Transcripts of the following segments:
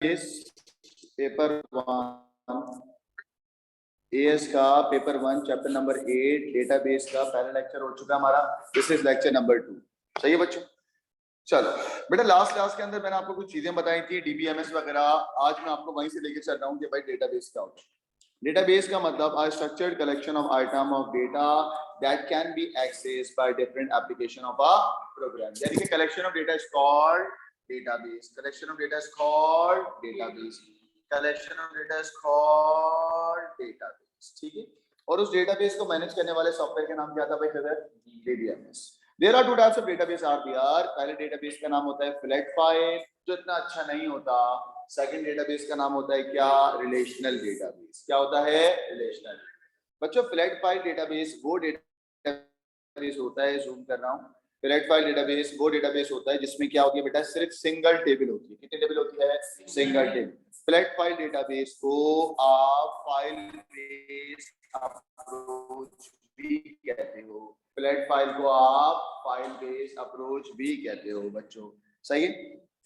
Paper 1 as का paper 1 chapter number 8 database का पहला लेक्चर हो चुका हमारा। This is lecture number 2। सही है बच्चों? चलो बेटा, लास्ट क्लास के अंदर मैंने आपको कुछ चीजें बताई थी, डीबीएमएस वगैरह। आज मैं आपको वहीं से लेके चल रहा हूँ कि भाई डेटाबेस क्या होता है। डेटाबेस का मतलब a structured collection of item of data that can be accessed by different application of a program। यानी कि collection of data is called database। collection of data is called database। collection of data is called database। ठीक है। और उस database को manage करने वाले software का नाम क्या था भाई? DBMS. There are two types of database are there। पहले डेटाबेस का नाम होता है फ्लैट फाइल, जो इतना अच्छा नहीं होता। सेकंड डेटाबेस का नाम होता है क्या? Relational database. क्या होता है? रिलेशनल। बच्चों फ्लैट फाइल डेटाबेस वो डेटाबेस होता है, जूम कर रहा हूँ। फ्लैट फाइल डेटाबेस वो डेटाबेस होता है जिसमें क्या होती है बेटा? सिर्फ सिंगल टेबल होती है। कितनी टेबल होती है? Single table. Flat file database को आप फाइल बेस अप्रोच भी कहते हो। फ्लैट फाइल को आप फाइल बेस अप्रोच भी कहते हो बच्चों। सही है।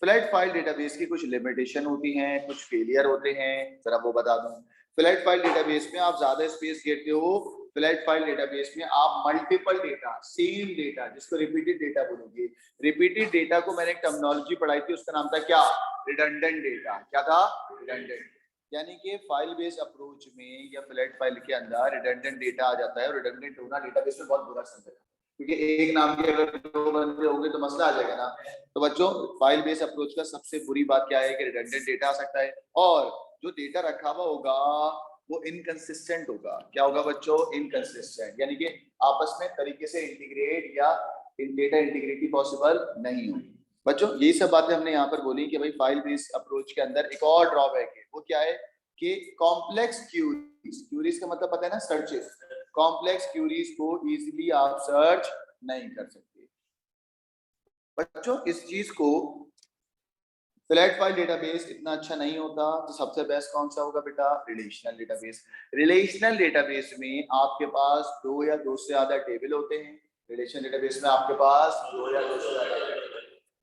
फ्लैट फाइल डेटाबेस की कुछ लिमिटेशन होती हैं, कुछ फेलियर होते हैं, जरा वो बता दूं। फ्लैट फाइल डेटाबेस में आप ज्यादा स्पेस घेरते हो। फ्लैट फाइल डेटाबेस में आप मल्टीपल डेटा, सेम डेटा, जिसको रिपीटेड डेटा बोलोगे। रिपीटेड डेटा को मैंने एक टर्मिनोलॉजी पढ़ाई थी, उसका नाम था क्या? Redundant data. क्या था? रिडंडेंट। यानी कि फाइल बेस अप्रोच में या फ्लैट फाइल के अंदर रिडंडेंट डेटा आ जाता है। और रिडंडेंट होना डेटाबेस में बहुत बुरा संकेत है, क्योंकि एक नाम के अगर दो बंदे होंगे तो मसला आ जाएगा ना। तो बच्चों फाइल बेस अप्रोच का सबसे बुरी बात क्या है कि रिडंडेंट डेटा आ सकता है, और जो डेटा रखा हुआ होगा वो इनकंसिस्टेंट होगा। क्या होगा बच्चों? इनकंसिस्टेंट। यानी कि आपस में तरीके से इंटीग्रेट या डेटा इंटीग्रिटी पॉसिबल नहीं होगी। बच्चों यही सब बातें हमने यहाँ पर बोली कि भाई फाइल बेस्ड अप्रोच के अंदर एक और ड्रॉबैक है। वो क्या है कि कॉम्प्लेक्स क्यूरीज, क्यूरीज का मतलब पता है ना? सर्चेस। कॉम्प्लेक्स क्यूरीज को इजीली आप सर्च नहीं कर सकते। बच्चों इस चीज को फ्लैट फाइल डेटाबेस इतना अच्छा नहीं होता, तो सबसे बेस्ट कौन सा होगा बेटा? Relational database. रिलेशनल डेटाबेस में आपके पास दो या दो से ज्यादा टेबल होते हैं। रिलेशनल डेटाबेस में आपके पास दो या दो से ज्यादा टेबल,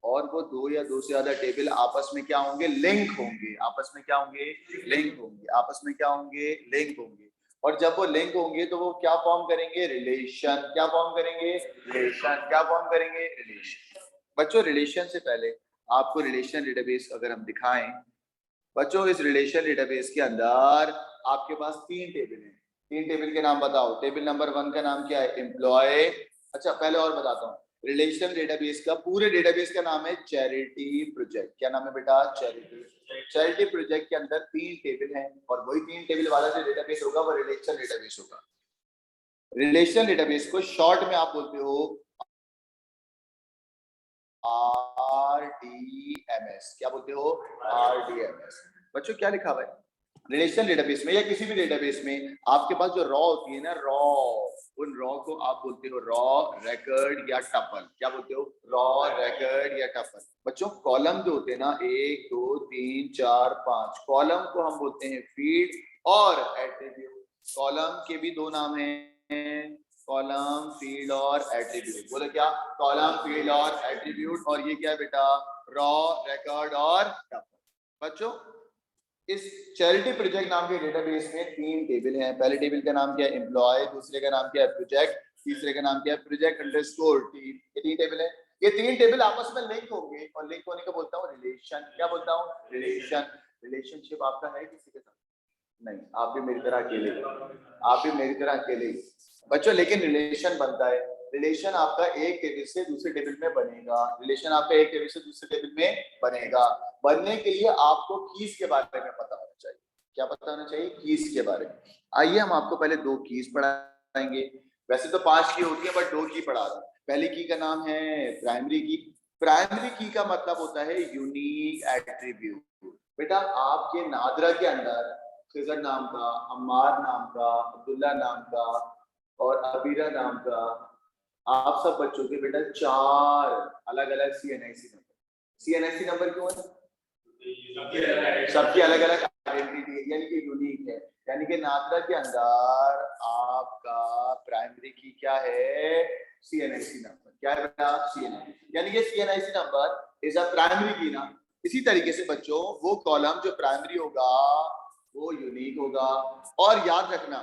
और वो दो या दो से ज्यादा टेबल आपस में क्या होंगे? लिंक होंगे। आपस में क्या होंगे? लिंक होंगे। आपस में क्या होंगे? लिंक होंगे। और जब वो लिंक होंगे तो वो क्या फॉर्म करेंगे? रिलेशन। क्या फॉर्म करेंगे? रिलेशन। क्या फॉर्म करेंगे? रिलेशन। बच्चों रिलेशन से पहले आपको रिलेशन डेटाबेस अगर हम दिखाएं, बच्चों इस रिलेशन डेटाबेस के अंदर आपके पास 3 टेबल हैं। 3 टेबल के नाम बताओ। टेबल नंबर 1 का नाम क्या है? एम्प्लॉय। अच्छा पहले और बताता हूँ, रिलेशन डेटाबेस का पूरे डेटाबेस का नाम है चैरिटी प्रोजेक्ट। क्या नाम है बेटा? चैरिटी। चैरिटी प्रोजेक्ट के अंदर 3 टेबल हैं, और वही 3 टेबल वाला जो डेटाबेस होगा वो रिलेशन डेटाबेस होगा। रिलेशन डेटाबेस को शॉर्ट में आप बोलते हो RDMS। क्या बोलते हो? RDMS। बच्चों क्या लिखा हुआ है रिलेशन डेटाबेस में या किसी भी डेटाबेस में? आपके पास जो रॉ होती है ना, रॉ, उन रॉ को आप बोलते हो रॉ, रिकॉर्ड या टपल। क्या बोलते हो? रॉ, रिकॉर्ड या टपल। बच्चों कॉलम जो होते हैं ना, 1 2 3 4 5, कॉलम को हम बोलते हैं फील्ड और एट्रीब्यूट। कॉलम के भी 2 नाम हैं, कॉलम, फील्ड और एट्रीब्यूट। बोलो क्या? कॉलम, फील्ड और एट्रीब्यूट। और ये क्या है बेटा? रॉ, रिकॉर्ड और टपल। बच्चों इस चैरिटी प्रोजेक्ट नाम के डेटाबेस में 3 टेबल हैं। पहले टेबल का नाम क्या है? एम्प्लॉय। दूसरे का नाम क्या है? प्रोजेक्ट। तीसरे का नाम क्या है? Project underscore team. ये 3 टेबल है। ये 3 टेबल आपस में लिंक होंगे, और लिंक होने को बोलता हूँ रिलेशन। क्या बोलता हूँ? रिलेशन। रिलेशनशिप आपका है किसी के साथ? नहीं, आप भी मेरी तरह अकेले, आप भी मेरी तरह अकेले बच्चों। लेकिन रिलेशन बनता है। रिलेशन आपका एक टेबल से दूसरे टेबल में बनेगा। रिलेशन आपका एक टेबल से दूसरे टेबल में बनेगा। बनने के लिए आपको कीज के बारे में पता होना चाहिए। क्या पता होना चाहिए? कीज के बारे में। आइए हम आपको पहले 2 कीज पढ़ाएंगे। वैसे तो 5 की होती है, बट 2 की पढ़ा रहा हूं। पहली की का नाम है प्राइमरी की। प्राइमरी की का मतलब होता है यूनिक एट्रीब्यूट। बेटा आपके नादरा के अंदर खिजर नाम का, अम्मार नाम का, अब्दुल्ला नाम का और अबीरा नाम का, आप सब बच्चों के बेटा 4 अलग अलग CNIC नंबर। CNIC नंबर क्यों है? सबकी अलग अलग आइडेंटिटी है, यानी कि यूनिक है। यानी कि नादरा के अंदर आपका प्राइमरी की क्या है? CNIC number. क्या है बेटा? CNIC। यानी कि CNIC number is a primary की ना, इसी तरीके से बच्चों वो कॉलम जो प्राइमरी होगा वो यूनिक होगा। और याद रखना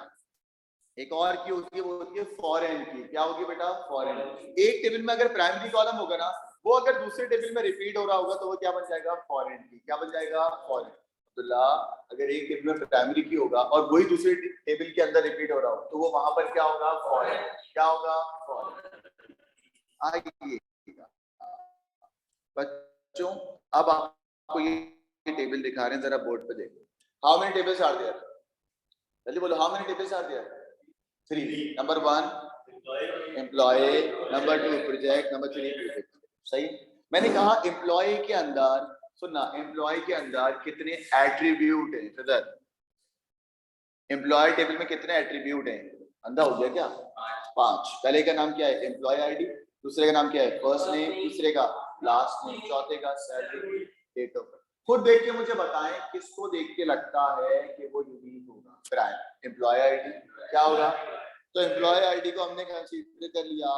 एक और की होती है, वो होती है फॉरेन की। क्या होगी बेटा? फॉरेन। एक टेबल में अगर प्राइमरी कॉलम होगा ना, वो अगर दूसरे टेबल में रिपीट हो रहा होगा तो वो क्या बन जाएगा? फॉरेन की। क्या बन जाएगा? फॉरेन। अब्दुल्ला, अगर एक टेबल में प्राइमरी की होगा और वही दूसरे टेबल के अंदर रिपीट हो रहा हो तो वो वहां पर क्या होगा? फॉरेन। क्या होगा? फॉरेन। आइए बच्चों, अब आपको ये टेबल दिखा रहे हैं, जरा बोर्ड पे देखो। How many tables are there? जल्दी बोलो, how many tables are there? 3। Number 1 employee, number 2 project, number 3 project. सही। मैंने कहा एम्प्लॉय के अंदर, सुनना, एम्प्लॉय के अंदर कितने एट्रीब्यूट हैं? फिर एम्प्लॉय टेबल में कितने एट्रीब्यूट हैं? अंधा हो गया क्या? 5। पहले का नाम क्या है? Employee ID. दूसरे का नाम क्या है? First name. तीसरे का लास्ट नेम। चौथे का सैलरी, डेट ऑफ बर्थ। खुद देख के मुझे बताएं किसको देख के लगता है कि वो यूनिक होगा? Prime employee ID. क्या होगा? तो एम्प्लॉय आईडी को हमने कंसीडर कर लिया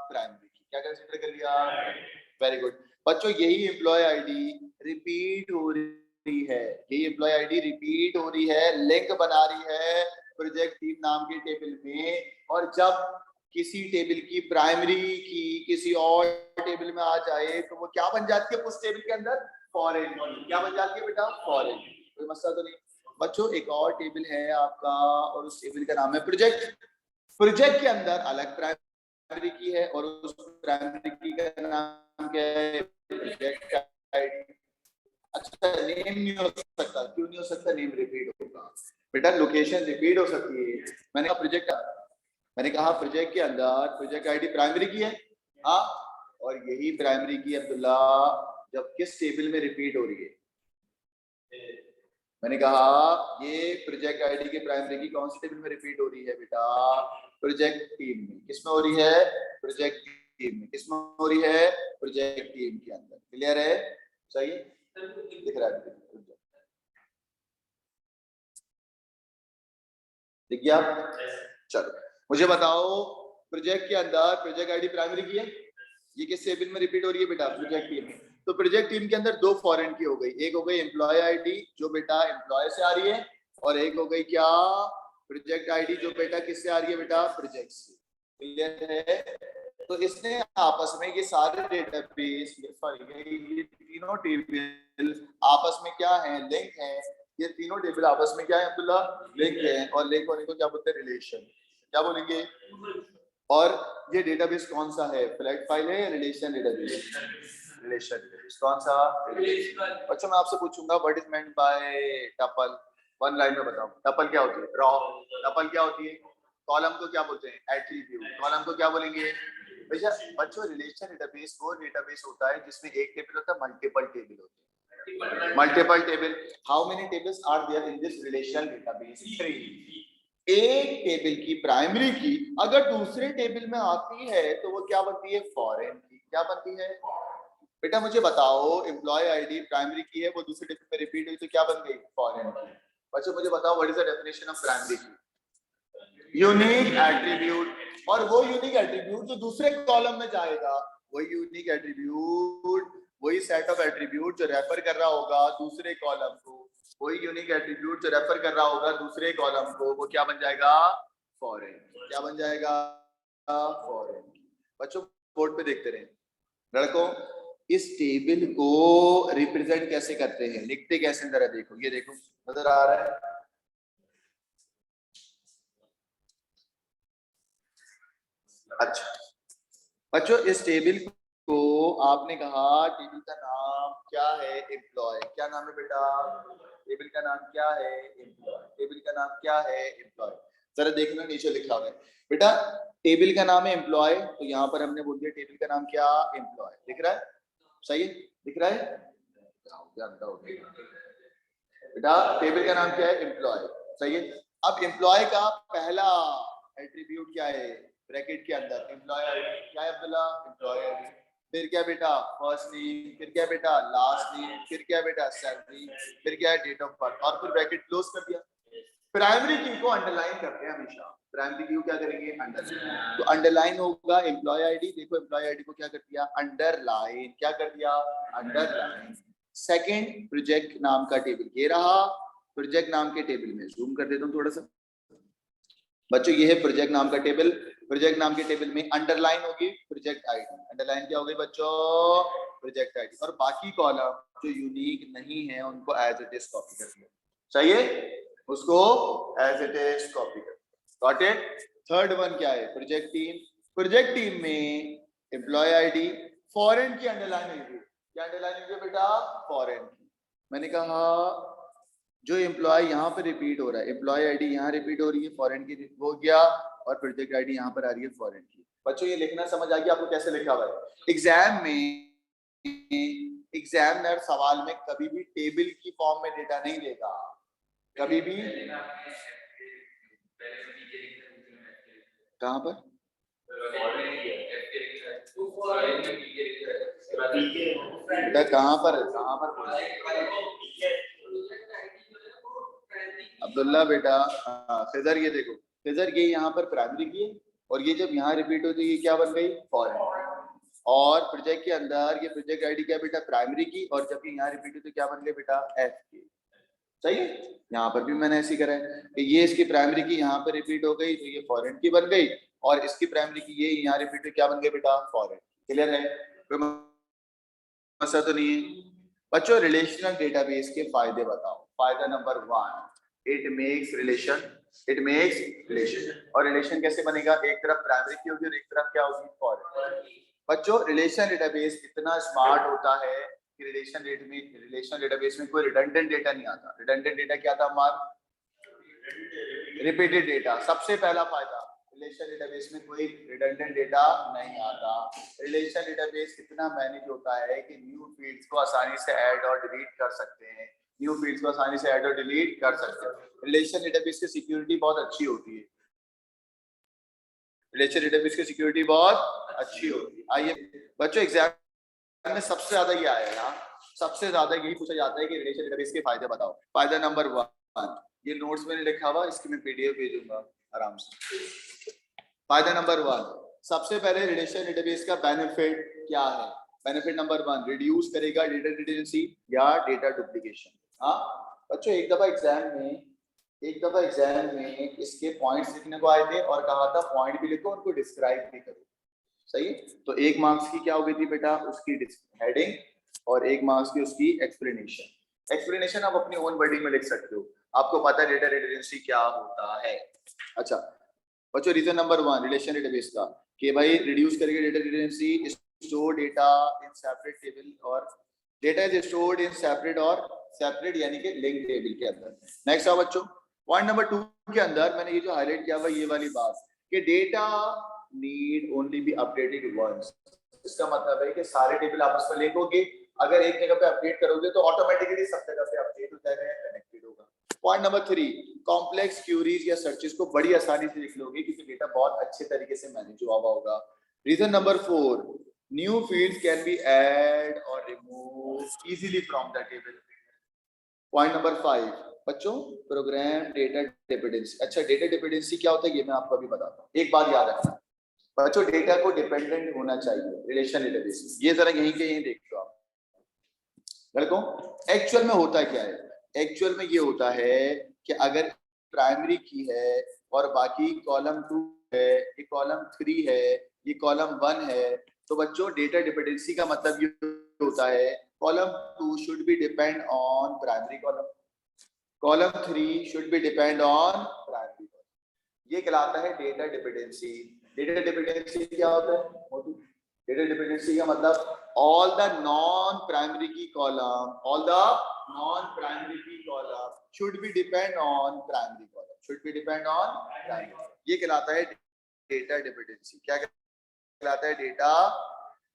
प्राइमरी की। क्या कंसीडर कर लिया? वेरी गुड बच्चों, यही एम्प्लॉय आईडी रिपीट हो रही है, यही एम्प्लॉय आईडी रिपीट हो रही है, लिंक बना रही है प्रोजेक्ट टीम नाम के टेबल में। और जब किसी टेबल की प्राइमरी की किसी और टेबल में आ जाए तो वो क्या बन जाती है उस टेबल के अंदर? फॉरेन। क्या बन जाती है बेटा? फॉरेन। कोई मसला तो नहीं बच्चों। एक और टेबल है आपका और उस टेबल का नाम है प्रोजेक्ट। प्रोजेक्ट के अंदर अलग प्राइमरी की है और उस प्राइमरी की का नाम क्या है? Project ID. अच्छा, नेम नहीं हो सकता। क्यों नहीं हो सकता? नेम रिपीट होगा बेटा, लोकेशन रिपीट हो सकती है। मैंने कहा प्रोजेक्ट के अंदर प्रोजेक्ट आईडी प्राइमरी की है, हाँ, और यही प्राइमरी की अब्दुल्ला जब किस टेबल में रिपीट हो रही है? मैंने कहा ये प्रोजेक्ट आईडी के प्राइमरी की कौन सी टेबल में रिपीट हो रही है बेटा? प्रोजेक्ट टीम में। किसमें हो रही है? प्रोजेक्ट टीम में। किसमें हो रही है? प्रोजेक्ट टीम के अंदर। क्लियर है? सही दिख रहा है? दिख गया? चलो मुझे बताओ, प्रोजेक्ट के अंदर प्रोजेक्ट आईडी प्राइमरी की है, ये किस टेबल में रिपीट हो रही है बेटा? प्रोजेक्ट टीम में। तो प्रोजेक्ट टीम के अंदर 2 फॉरेन की हो गई, एक हो गई एम्प्लॉय आईडी जो बेटा एम्प्लॉय से आ रही है, और एक हो गई क्या? प्रोजेक्ट आईडी जो बेटा किससे आ रही है बेटा? प्रोजेक्ट से। क्लियर है? तो इसने आपस में ये सारे डेटाबेस, सॉरी ये तीनों टेबल आपस में क्या है? लिंक है। ये तीनों टेबल आपस में क्या है अब्दुल्ला? लिंक है। और लिंक होने को क्या बोलते हैं? रिलेशन। क्या बोलेंगे? और ये डेटाबेस कौन सा है? फ्लैट फाइल है या रिलेशन डेटाबेस? Relation database. कौन सा? अच्छा मैं आपसे पूछूंगा what is meant by tuple? 1 line में बताओ टपल क्या होती है? रॉ। टपल क्या होती है? कॉलम को क्या बोलते हैं? एट्रीब्यूट। कॉलम को क्या बोलेंगे? भैया बच्चों, रिलेशन डेटाबेस वो डेटाबेस होता है जिसमें एक टेबल होता है, मल्टीपल टेबल होते हैं। Multiple table. How many tables are there in this relation database? 3। एक टेबल की प्राइमरी की अगर दूसरे टेबल में आती है तो वो क्या बनती है? फॉरेन की। क्या बनती है बेटा? मुझे बताओ, एम्प्लॉय आईडी प्राइमरी की है, वो दूसरे टेबल में रिपीट हुई तो क्या बन गई? फॉरेन की। बच्चों मुझे बताओ what is the definition of primary key? Unique attribute. और वो यूनिक एट्रीब्यूट जो दूसरे कॉलम में जाएगा, वही यूनिक एट्रीब्यूट, वही सेट ऑफ एट्रीब्यूट जो रेफर कर रहा होगा दूसरे कॉलम को, वही यूनिक एट्रीब्यूट जो रेफर कर रहा होगा दूसरे कॉलम को, वो क्या बन जाएगा? फॉरेन। क्या बन जाएगा? फॉरेन। बच्चों बोर्ड पे देखते रहे लड़कों, इस टेबल को रिप्रेजेंट कैसे करते हैं, लिखते कैसे? जरा देखो, ये देखो नजर आ रहा है? अच्छा बच्चों, इस टेबल को आपने कहा टेबल का नाम क्या है? एम्प्लॉय। क्या नाम है बेटा? टेबल का नाम क्या है? एम्प्लॉय। टेबल का नाम क्या है? एम्प्लॉय। जरा देखना नीचे लिखा हुआ है बेटा, टेबल का नाम है एम्प्लॉय, तो यहाँ पर हमने बोल दिया टेबल का नाम क्या? एम्प्लॉय। दिख रहा है? सही है? दिख रहा है बेटा? टेबल का नाम क्या है? एम्प्लॉय। सही है? अब एम्प्लॉय का पहला एट्रीब्यूट क्या है? ब्रैकेट के अंदर एम्प्लॉय आईडी। क्या है अब्दुल्ला? Employ ID. फिर क्या बेटा? First name. फिर क्या बेटा? Last name. फिर क्या बेटा? सैलरी। फिर क्या है? Date of birth. और फिर ब्रैकेट क्लोज कर दिया। प्राइमरी की को अंडरलाइन करते हैं हमेशा। प्राइमरी की क्या करेंगे? अंडरलाइन। तो अंडरलाइन होगा एम्प्लॉय आईडी। देखो एम्प्लॉय आईडी को क्या कर दिया? अंडरलाइन। क्या कर दिया? अंडरलाइन। सेकंड प्रोजेक्ट नाम का टेबल, ये रहा प्रोजेक्ट नाम के टेबल में, जूम कर देता हूँ थोड़ा सा बच्चों, ये है प्रोजेक्ट नाम का टेबल। प्रोजेक्ट नाम के टेबल में अंडरलाइन होगी प्रोजेक्ट आईडी, अंडरलाइन क्या हो गई बच्चों, प्रोजेक्ट आईडी, और बाकी कॉलम जो यूनिक नहीं है उनको एज इट इज कॉपी कर दिया, चाहिए उसको एज इट इज कॉपी कर, गॉट इट। थर्ड वन क्या है, प्रोजेक्ट टीम। प्रोजेक्ट टीम में एम्प्लॉय आईडी फॉरेन की अंडरलाइन हुई, क्या अंडरलाइन हुई बेटा, फॉरेन की। मैंने कहा जो एम्प्लॉय यहाँ पे रिपीट हो रहा है, एम्प्लॉय आईडी यहाँ रिपीट हो रही है, फॉरेन की हो गया, और प्रोजेक्ट आईडी यहाँ पर आ रही है फॉरेन की। बच्चों ये लिखना समझ आ गया आपको कैसे लिखा हुआ है। एग्जाम में एग्जामिनर सवाल में कभी भी टेबल की फॉर्म में डेटा नहीं देगा, कभी भी। कहाँ पर बेटा, कहाँ पर अब्दुल्ला बेटा, फिजर ये देखो, फिजर ये यहाँ पर प्राइमरी की है, और ये जब यहाँ रिपीट होती है ये क्या बन गई, फॉरेन। और प्रोजेक्ट के अंदर ये प्रोजेक्ट आईडी क्या बेटा, प्राइमरी की, और जब ये यहाँ रिपीट होती है क्या बन गई बेटा, एफ की। सही है, यहाँ पर भी मैंने ऐसी करा है कि ये इसकी प्राइमरी की यहाँ पर रिपीट हो गई तो ये फॉरेन की बन गई, और इसकी प्राइमरी की ये यहाँ रिपीट हुई, क्या बन गई बेटा, फॉरेन। क्लियर है, कोई मसला तो नहीं है बच्चों। रिलेशनल डेटाबेस के फायदे बताओ। फायदा number 1, it makes relation, it makes relation. और रिलेशन कैसे बनेगा, एक तरफ प्राइमरी की होगी और एक तरफ क्या होगी, फॉरेन। बच्चों रिलेशन डेटाबेस इतना स्मार्ट होता है कि रिलेशन डेटाबेस में कोई रिडंडेंट डेटा नहीं आता। रिडंडेंट डेटा क्या था हमारा, रिपीटेड डेटा। सबसे पहला फायदा, रिलेशन डेटाबेस में कोई रिडंडेंट डेटा नहीं आता। रिलेशन डेटाबेस इतना मैनेज होता है कि न्यू फील्ड्स को आसानी से ऐड और डिलीट कर सकते हैं, न्यू फील्ड्स को आसानी से ऐड और डिलीट कर सकते हैं। रिलेशन डेटाबेस की सिक्योरिटी बहुत अच्छी होती है, रिलेशन डेटाबेस की सिक्योरिटी बहुत अच्छी होती है। आइए बच्चों, एग्जाम में सबसे ज्यादा ये आया है, सबसे ज्यादा यही पूछा जाता है कि रिलेशन डेटाबेस के फायदे बताओ। फायदा नंबर 1, ये नोट्स में लिखा हुआ, इसकी मैं पीडीएफ भेजूंगा आराम से। फायदा नंबर 1, सबसे पहले रिलेशन डेटाबेस का बेनिफिट क्या है। बेनिफिट नंबर 1, रिड्यूस करेगा डेटा रिडंडेंसी या डेटा डुप्लीकेशन। हाँ बच्चों, एक दफा एग्जाम में इसके पॉइंट्स लिखने को आए थे और कहा था पॉइंट भी लिखो, उनको डिस्क्राइब भी करो। सही है, तो 1 मार्क्स की क्या हो गई थी बेटा, उसकी हेडिंग, और 1 मार्क्स की उसकी एक्सप्लेनेशन। एक्सप्लेनेशन आप अपनी ओन वर्डिंग में लिख सकते हो, आपको पता है डेटा रिडंडेंसी क्या होता है। अच्छा बच्चों, रीजन नंबर 1 रिलेशन डेटाबेस का कि भाई रिड्यूस करेंगे data redundancy, store data in separate table, और data is stored in separate और सेपरेट यानी कि लिंक टेबल के अंदर। नेक्स्ट आओ बच्चों, पॉइंट नंबर 2 के अंदर मैंने ये जो हाईलाइट किया हुआ ये वाली बात कि data need only be updated once. इसका मतलब है कि सारे टेबल आपस में लिंक होंगे, अगर एक जगह पे अपडेट करोगे तो ऑटोमेटिकली सब जगह पे अपडेट हो जाएगा या कनेक्टेड होगा। पॉइंट नंबर 3, कॉम्प्लेक्स क्यूरीज या सर्चेस को बड़ी आसानी से लिख लोगे क्योंकि डेटा बहुत अच्छे तरीके से मैनेज हुआ होगा। Reason number 4, new fields can be add और remove easily from the table. Point number 5 बच्चों, प्रोग्राम डेटा डिपेंडेंसी। अच्छा, डेटा डिपेंडेंसी क्या होता है ये मैं आपको अभी बताता हूँ। एक बात याद रखना बच्चों, डेटा को डिपेंडेंट होना चाहिए रिलेशन डेटाबेस में। ये जरा यहीं के यहीं देख लो आप लड़कों, एक्चुअल में होता क्या है। एक्चुअल में ये होता है कि अगर प्राइमरी की है और बाकी कॉलम 2 है, ये कॉलम 3 है, ये कॉलम 1 है, तो बच्चों डेटा डिपेंडेंसी का मतलब ये होता है column 2 should be depend on primary column, column 3 should be depend on primary column. ये कहलाता है डेटा डिपेंडेंसी। डेटा डिपेंडेंसी क्या होता है, डेटा डिपेंडेंसी का मतलब all the non-primary key column, all the non-primary key column should be depend on primary column, should be depend on primary। ये कहलाता है डेटा डिपेंडेंसी। क्या कहलाता है, डेटा।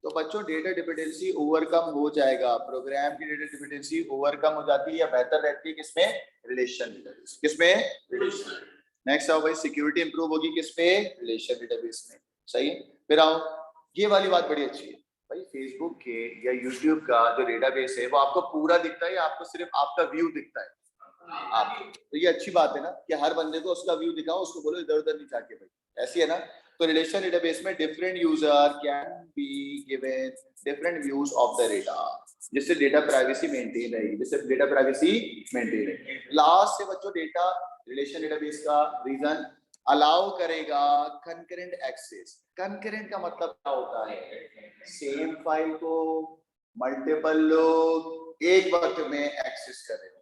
तो बच्चों डेटा डिपेंडेंसी ओवरकम हो जाएगा, प्रोग्राम की डेटा डिपेंडेंसी ओवरकम हो जाती है या बेहतर रहती है किसमें, रिलेशन डेटाबेस। किसमें, रिलेशन। नेक्स्ट आओ भाई, सिक्योरिटी इंप्रूव होगी किसमें, रिलेशन डेटाबेस में। सही है, फिर आओ, ये वाली बात बड़ी अच्छी है भाई, फेसबुक के या यूट्यूब का जो डेटाबेस है वो आपको पूरा दिखता है या आपको सिर्फ आपका व्यू दिखता है आपको, तो ये अच्छी बात है ना कि हर बंदे को उसका व्यू दिखाओ, उसको बोलो इधर उधर नहीं जाके भाई, ऐसी है ना। तो रिलेशन डेटाबेस में different user can be given different views of the data. जिससे डेटा प्राइवेसी मेंटेन रहेगी, जिससे डेटा प्राइवेसी मेंटेन रहेगी। लास्ट से बच्चों डेटा रिलेशन डेटाबेस का रीजन अलाउ करेगा कंकरेंट एक्सेस। कंकरेंट का मतलब क्या होता है? सेम फाइल को मल्टीपल लोग एक वक्त में एक्सेस कर रहे हो,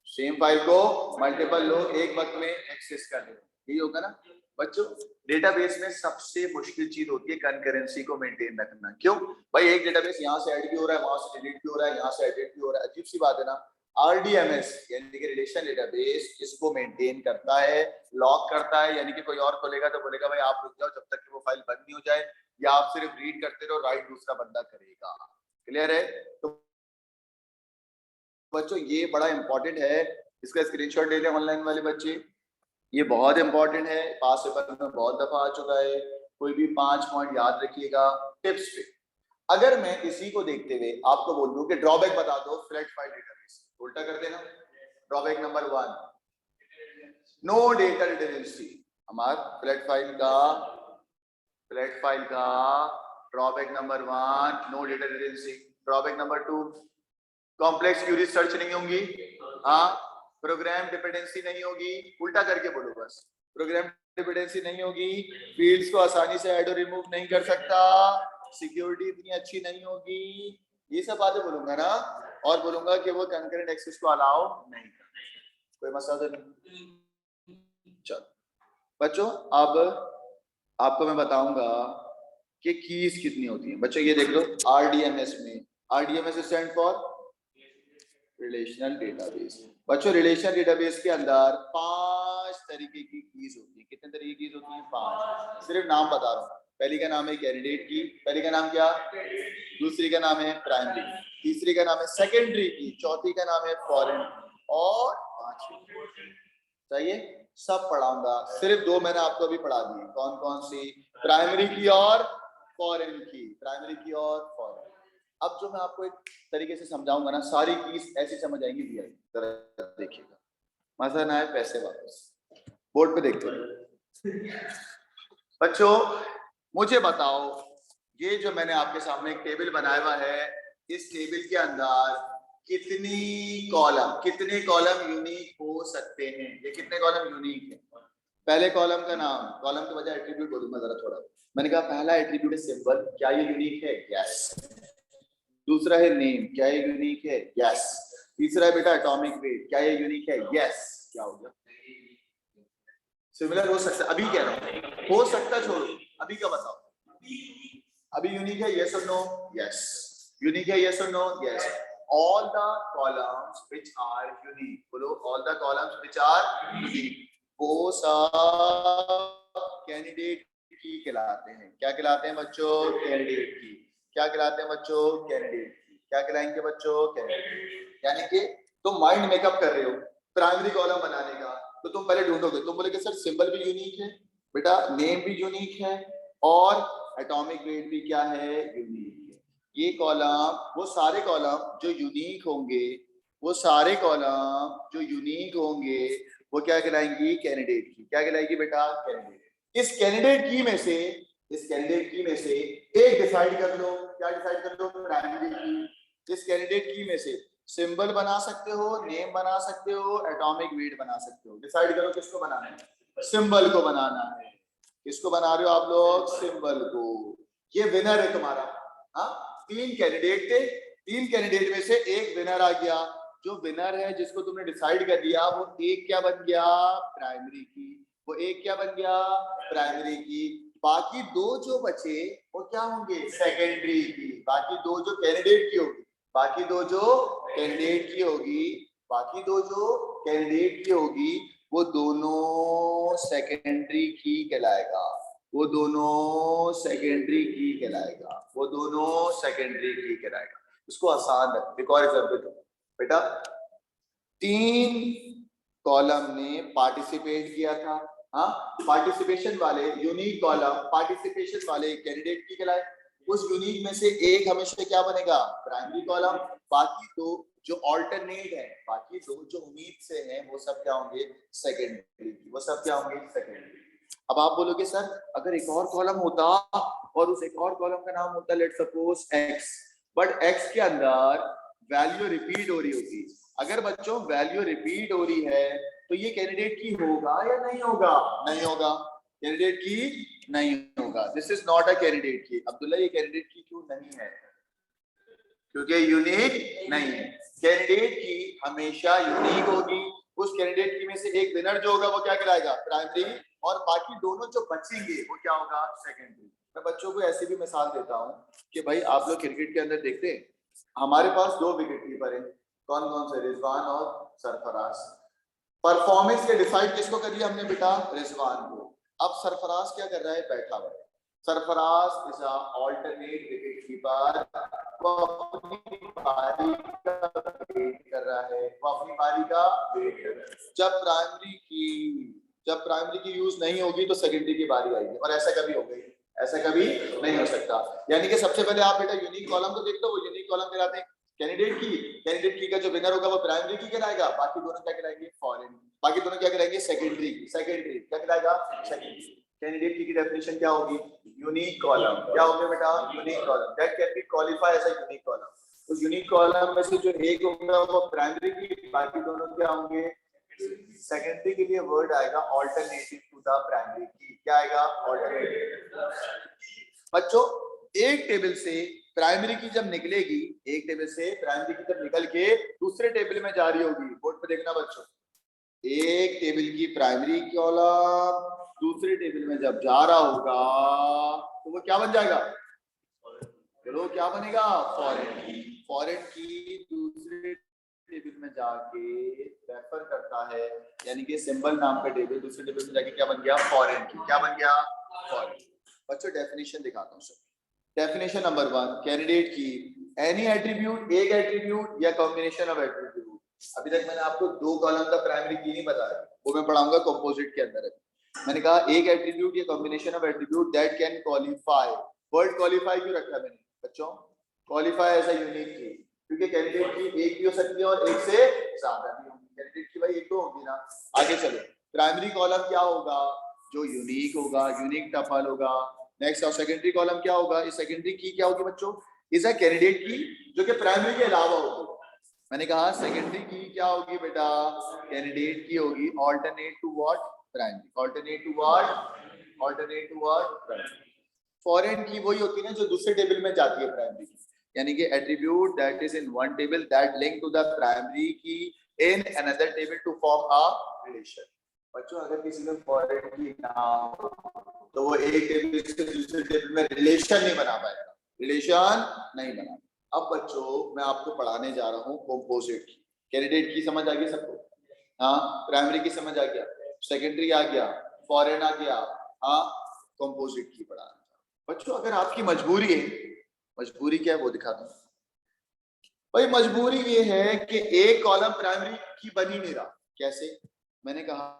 सेम फाइल को मल्टीपल लोग एक वक्त में एक्सेस कर रहे हो, यही होगा ना बच्चों। डेटाबेस में सबसे मुश्किल चीज होती है कंकरेंसी को मेंटेन रखना। क्यों भाई? एक डेटाबेस यहाँ से ऐड भी हो रहा है, वहां से डिलीट भी हो रहा है, यहाँ से एडिट भी हो रहा है, अजीब सी बात है ना। RDMS यानी कि रिलेशन डेटाबेस इसको मेंटेन करता है, लॉक करता है, यानी कि कोई और खोलेगा तो बोलेगा भाई आप रुक जाओ जब तक कि वो फाइल बंद नहीं हो जाए, या आप सिर्फ रीड करते रहो, राइट दूसरा बंदा करेगा। क्लियर है? तो बच्चों ये बड़ा इंपॉर्टेंट है, इसका स्क्रीनशॉट ले लें ऑनलाइन वाले बच्चे, ये बहुत इंपॉर्टेंट है, पास पेपर में बहुत दफा आ चुका है। कोई भी 5 पॉइंट याद रखिएगा टिप्स पे। अगर मैं इसी को देखते हुए आपको बोल दूं कि ड्रॉबैक बता दो फ्लैट फाइल डेटाबेस, उल्टा कर देना। Drawback number 1, no data redundancy. हमारा फ्लैट फाइल का drawback number 1 no data redundancy. Drawback number 2 complex query search नहीं होंगी, हाँ, प्रोग्राम डिपेंडेंसी नहीं होगी, उल्टा करके बोलो बस, प्रोग्राम डिपेंडेंसी नहीं होगी, फील्ड्स को आसानी से ऐड और रिमूव नहीं कर सकता, सिक्योरिटी इतनी अच्छी नहीं होगी, ये सब बातें बोलूंगा ना। और बोलूंगा कि वो कंकरेंट एक्सेस को अलाउ नहीं करता। कोई मसला तो नहीं? चलो बच्चों, अब आपको मैं बताऊंगा कि कीज कितनी होती हैं। बच्चों ये देख लो, RDMS में, RDMS stand for relational database. बच्चों रिलेशनल डेटाबेस के अंदर 5 तरीके की कीज होती है। कितने तरीके की कीज होती हैं? 5। सिर्फ नाम बता रहा हूँ। पहली का नाम है कैंडिडेट की, पहली का नाम क्या? दूसरी का नाम है प्राइमरी, तीसरी का नाम है सेकेंडरी की, चौथी का नाम है फॉरेन, और पांचवी, सही है? सब पढ़ाऊंगा, सिर्फ 2 मैंने आपको अभी पढ़ा दी। कौन कौन सी? प्राइमरी की और फॉरेन की, प्राइमरी की और फॉरेन। अब जो मैं आपको एक तरीके से समझाऊंगा ना, सारी कीज ऐसी समझ आएंगी दी आएगी, जरा देखिएगा, मजा ना आए पैसे वापस। बोर्ड पे देखते हैं बच्चों, मुझे बताओ, ये जो मैंने आपके सामने एक टेबल बनाया हुआ है, इस टेबल के अंदर कितने कॉलम यूनिक हो सकते हैं? ये कितने कॉलम यूनिक है? पहले कॉलम का नाम, कॉलम के बजाय एट्रीब्यूट बोलूंगा जरा थोड़ा। मैंने कहा पहला एट्रीब्यूट है सिंबल, क्या ये यूनिक है? यस। दूसरा है नेम, क्या ये यूनिक है? यस। तीसरा है बेटा एटॉमिक वेट, क्या ये यूनिक है? यस। क्या हो गया? सिमिलर हो सकता है, अभी कह रहा हूं हो सकता, छोड़ो अभी का बताओ। अभी यूनिक है? यस और नो? यस। यूनिक है? यस और no? Yes. All the columns which are unique, बोलो all the columns which are unique, वो सब कैंडिडेट की कहलाते हैं। क्या कहलाते हैं बच्चों? कैंडिडेट की। क्या कहलाते हैं बच्चों? कैंडिडेट की। क्या कहलाएंगे बच्चों? कैंडिडेट। यानी कि तुम माइंड मेकअप कर रहे हो प्राइमरी कॉलम बनाने का, तो तुम पहले ढूंढोगे, तुम बोलोगे सर सिंबल भी यूनिक है बेटा, नेम भी यूनिक है, और एटॉमिक वेट भी क्या है? यूनिक है। ये कॉलम, वो सारे कॉलम जो यूनिक होंगे, वो सारे कॉलम जो यूनिक होंगे, वो क्या कहलाएंगी? कैंडिडेट की। क्या कहलाएगी बेटा? कैंडिडेट। इस कैंडिडेट की में से एक डिसाइड कर लो। क्या डिसाइड कर लो? प्राइमरी की। इस कैंडिडेट की में से सिंबल बना सकते हो, नेम बना सकते हो, एटॉमिक वेट बना सकते हो। डिसाइड करो किसको बनाना है? सिंबल को बनाना है। किसको बना रहे हो आप लोग? सिंबल को। ये विनर है तुम्हारा। हाँ, 3 कैंडिडेट थे, 3 कैंडिडेट में से एक विनर आ गया। जो विनर है जिसको तुमने डिसाइड कर दिया, वो एक क्या बन गया? प्राइमरी की। वो एक क्या बन गया? प्राइमरी की। बाकी 2 जो बचे वो क्या होंगे? सेकेंडरी की। बाकी 2 जो कैंडिडेट की होगी, बाकी 2 जो कैंडिडेट की होगी, बाकी 2 जो कैंडिडेट की होगी, वो दोनों सेकेंडरी की कहलाएगा। वो दोनों सेकेंडरी की कहलाएगा। वो दोनों सेकेंडरी की कहलाएगा। इसको आसान है। एक और एग्जांपल दो बेटा, 3 कॉलम ने पार्टिसिपेट किया था। हाँ, पार्टिसिपेशन वाले यूनिक कॉलम, पार्टिसिपेशन वाले कैंडिडेट की कहलाए। उस यूनिक में से एक हमेशा क्या बनेगा? Primary column. बाकी 2 जो ऑल्टरनेट है, बाकी 2 जो उम्मीद से हैं, वो सब क्या होंगे? सेकेंडरी। वो सब क्या होंगे? सेकेंडरी। अब आप बोलोगे सर अगर एक और कॉलम होता और उस एक और कॉलम का नाम होता let suppose x, but x के अंदर वैल्यू रिपीट हो रही होती है। अगर बच्चों वैल्यू रिपीट हो रही है तो ये कैंडिडेट की होगा या नहीं होगा? नहीं होगा, कैंडिडेट की नहीं होगा। This is not a candidate की। अब्दुल्ला ये कैंडिडेट की क्यों नहीं है? क्योंकि यूनिक नहीं है। कैंडिडेट की हमेशा यूनिक होगी। उस कैंडिडेट की में से एक विनर जो होगा वो क्या कहलाएगा? प्राइमरी, और बाकी दोनों जो बचेंगे वो क्या होगा? सेकेंडरी। मैं बच्चों को ऐसी भी मिसाल देता हूँ कि भाई आप लोग क्रिकेट के अंदर देखते हैं, हमारे पास 2 विकेट कीपर है, कौन कौन से? रिजवान और सरफराज। परफॉर्मेंस के डिसाइड किसको करिए हमने बेटा? रिजवान को। अब सरफराज क्या कर रहा है? बैठा हुआ है। Sarfaraz is alternate wicket keeper. वो अपनी बारी का वेट कर रहा है, वो अपनी बारी का वेट कर रहा है। जब प्राइमरी की यूज नहीं होगी तो सेकेंडरी की बारी आएगी, और ऐसा कभी हो गई? ऐसा कभी नहीं हो सकता। यानी कि सबसे पहले आप बेटा यूनिक कॉलम को देख लो, वो यूनिक कॉलम कहलाते हैं कैंडिडेट की का जो विनर होगा वो प्राइमरी की कहलाएगा, बाकी दोनों क्या कहलाएंगे? फॉरेन। बाकी दोनों क्या कहलाएंगे? सेकेंडरी क्या कहलाएगा? सेकेंडरी। कैंडिडेट की डेफिनेशन क्या होगी? Unique column. क्या हो गया बेटा? Unique column that can be qualify as a unique column. उस यूनिक कॉलम में से जो एक होगा वो प्राइमरी की, बाकी दोनों क्या होंगे? सेकेंडरी के लिए वर्ड आएगा ऑल्टरनेटिव टू द प्राइमरी की। क्या आएगा? ऑल्टरनेटिव। बच्चों एक टेबल से प्राइमरी की जब निकलेगी, एक टेबल से प्राइमरी की जब निकल के दूसरे टेबल में जा रही होगी, बोर्ड पे देखना बच्चों, एक टेबल की प्राइमरी कॉलम दूसरे टेबल में जब जा रहा होगा तो वो क्या बन जाएगा? चलो क्या बनेगा? फॉरेन की। फॉरेन की दूसरे टेबल में जाके रेफर करता है, यानी कि सिंबल नाम का टेबल दूसरे टेबल में जाके क्या बन गया? फॉरेन की। क्या बन गया? फॉरेन। बच्चों डेफिनेशन दिखाता हूँ सर। डेफिनेशन नंबर 1, कैंडिडेट की एनी एट्रीब्यूट, एक एट्रीब्यूट या कॉम्बिनेशन ऑफ एट्रीब्यूट। अभी तक मैंने आपको 2 कॉलम का प्राइमरी की नहीं बताया, वो मैं पढ़ाऊंगा कंपोजिट के अंदर। मैंने कहा एक एट्रीब्यूट या combination of attribute that can qualify. Word qualify क्यों रखा मैंने बच्चों? क्वालिफाई ऐसा यूनिक की, क्योंकि कैंडिडेट की एक भी हो सकती है और एक से ज्यादा भी होगी। कैंडिडेट की भाई एक तो होगी ना। आगे चलो, प्राइमरी कॉलम क्या होगा? जो यूनिक होगा, यूनिक टपल होगा। नेक्स्ट और सेकेंडरी कॉलम क्या होगा? इस सेकेंडरी की क्या होगी बच्चों? इज अ कैंडिडेट की जो कि प्राइमरी के अलावा होगी। मैंने कहा सेकेंडरी की क्या होगी बेटा? कैंडिडेट की होगी alternate to what? Primary. Alternate to what? Alternate to what? Foreign key वही होती है ना जो दूसरे टेबल में जाती है प्राइमरी की, यानी कि attribute that is in one table that link to the primary key in another table to form a relation. बच्चों अगर किसी में फॉरेन की ना हो तो वो एक टेबल से दूसरे टेबल में रिलेशन नहीं बना पाएगा, रिलेशन नहीं बना। अब बच्चों मैं आपको पढ़ाने जा रहा हूँ कंपोजिट की। कैंडिडेट की समझ आ गई सबको? हाँ। प्राइमरी की समझ आ गया, सेकेंडरी आ गया, फॉरेन आ गया, हाँ। कंपोजिट की पढ़ा बच्चों। अगर आपकी मजबूरी है, मजबूरी क्या है वो दिखा दूं भाई। मजबूरी ये है कि एक कॉलम प्राइमरी की बन ही नहीं रहा। कैसे? मैंने कहा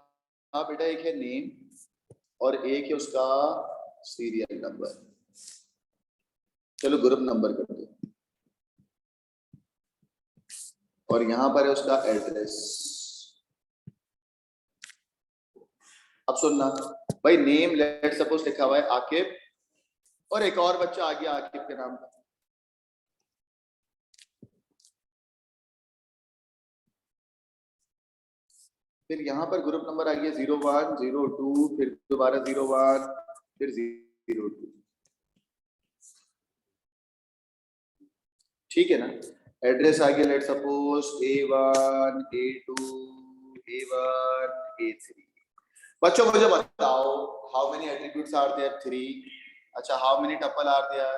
हाँ बेटा, एक है नेम और एक है उसका सीरियल नंबर। चलो ग्रुप नंबर कर दो, और यहां पर है उसका एड्रेस। अब सुनना भाई, नेम लेट सपोज लिखा हुआ है आकिब, और एक और बच्चा आ गया आकिब के नाम का। फिर यहाँ पर ग्रुप नंबर आ गया 01, 02, फिर दोबारा 01, फिर 02। ठीक है ना? एड्रेस आ गया let suppose A1, A2, A1, A3। बच्चों मुझे बताओ how many attributes are there? 3। अच्छा, how many tuple are there?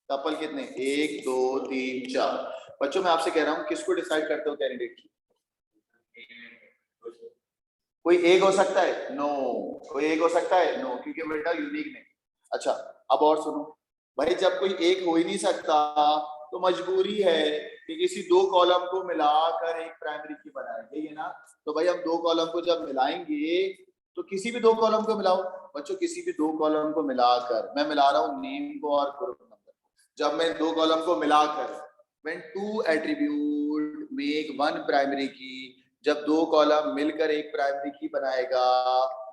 Tuple कितने? 1, 2, 3, 4। बच्चों मैं आपसे कह रहा हूँ किसको डिसाइड करते हो कैंडिडेट की? कोई एक हो सकता है? नो। कोई एक हो सकता है? नो, क्योंकि बेटा यूनिक नहीं। अच्छा अब और सुनो भाई, जब कोई एक हो ही नहीं सकता तो मजबूरी है कि किसी 2 कॉलम को मिलाकर एक प्राइमरी की बनाएंगे, ये ना। तो भाई हम 2 कॉलम को जब मिलाएंगे तो किसी भी 2 कॉलम को मिलाओ बच्चों, किसी भी 2 कॉलम को मिलाकर, मैं मिला रहा हूँ नेम को और ग्रुप नंबर। जब मैं 2 कॉलम को मिलाकर, व्हेन 2 एट्रीब्यूट मेक 1 प्राइमरी की, जब 2 कॉलम मिलकर एक प्राइमरी की बनाएगा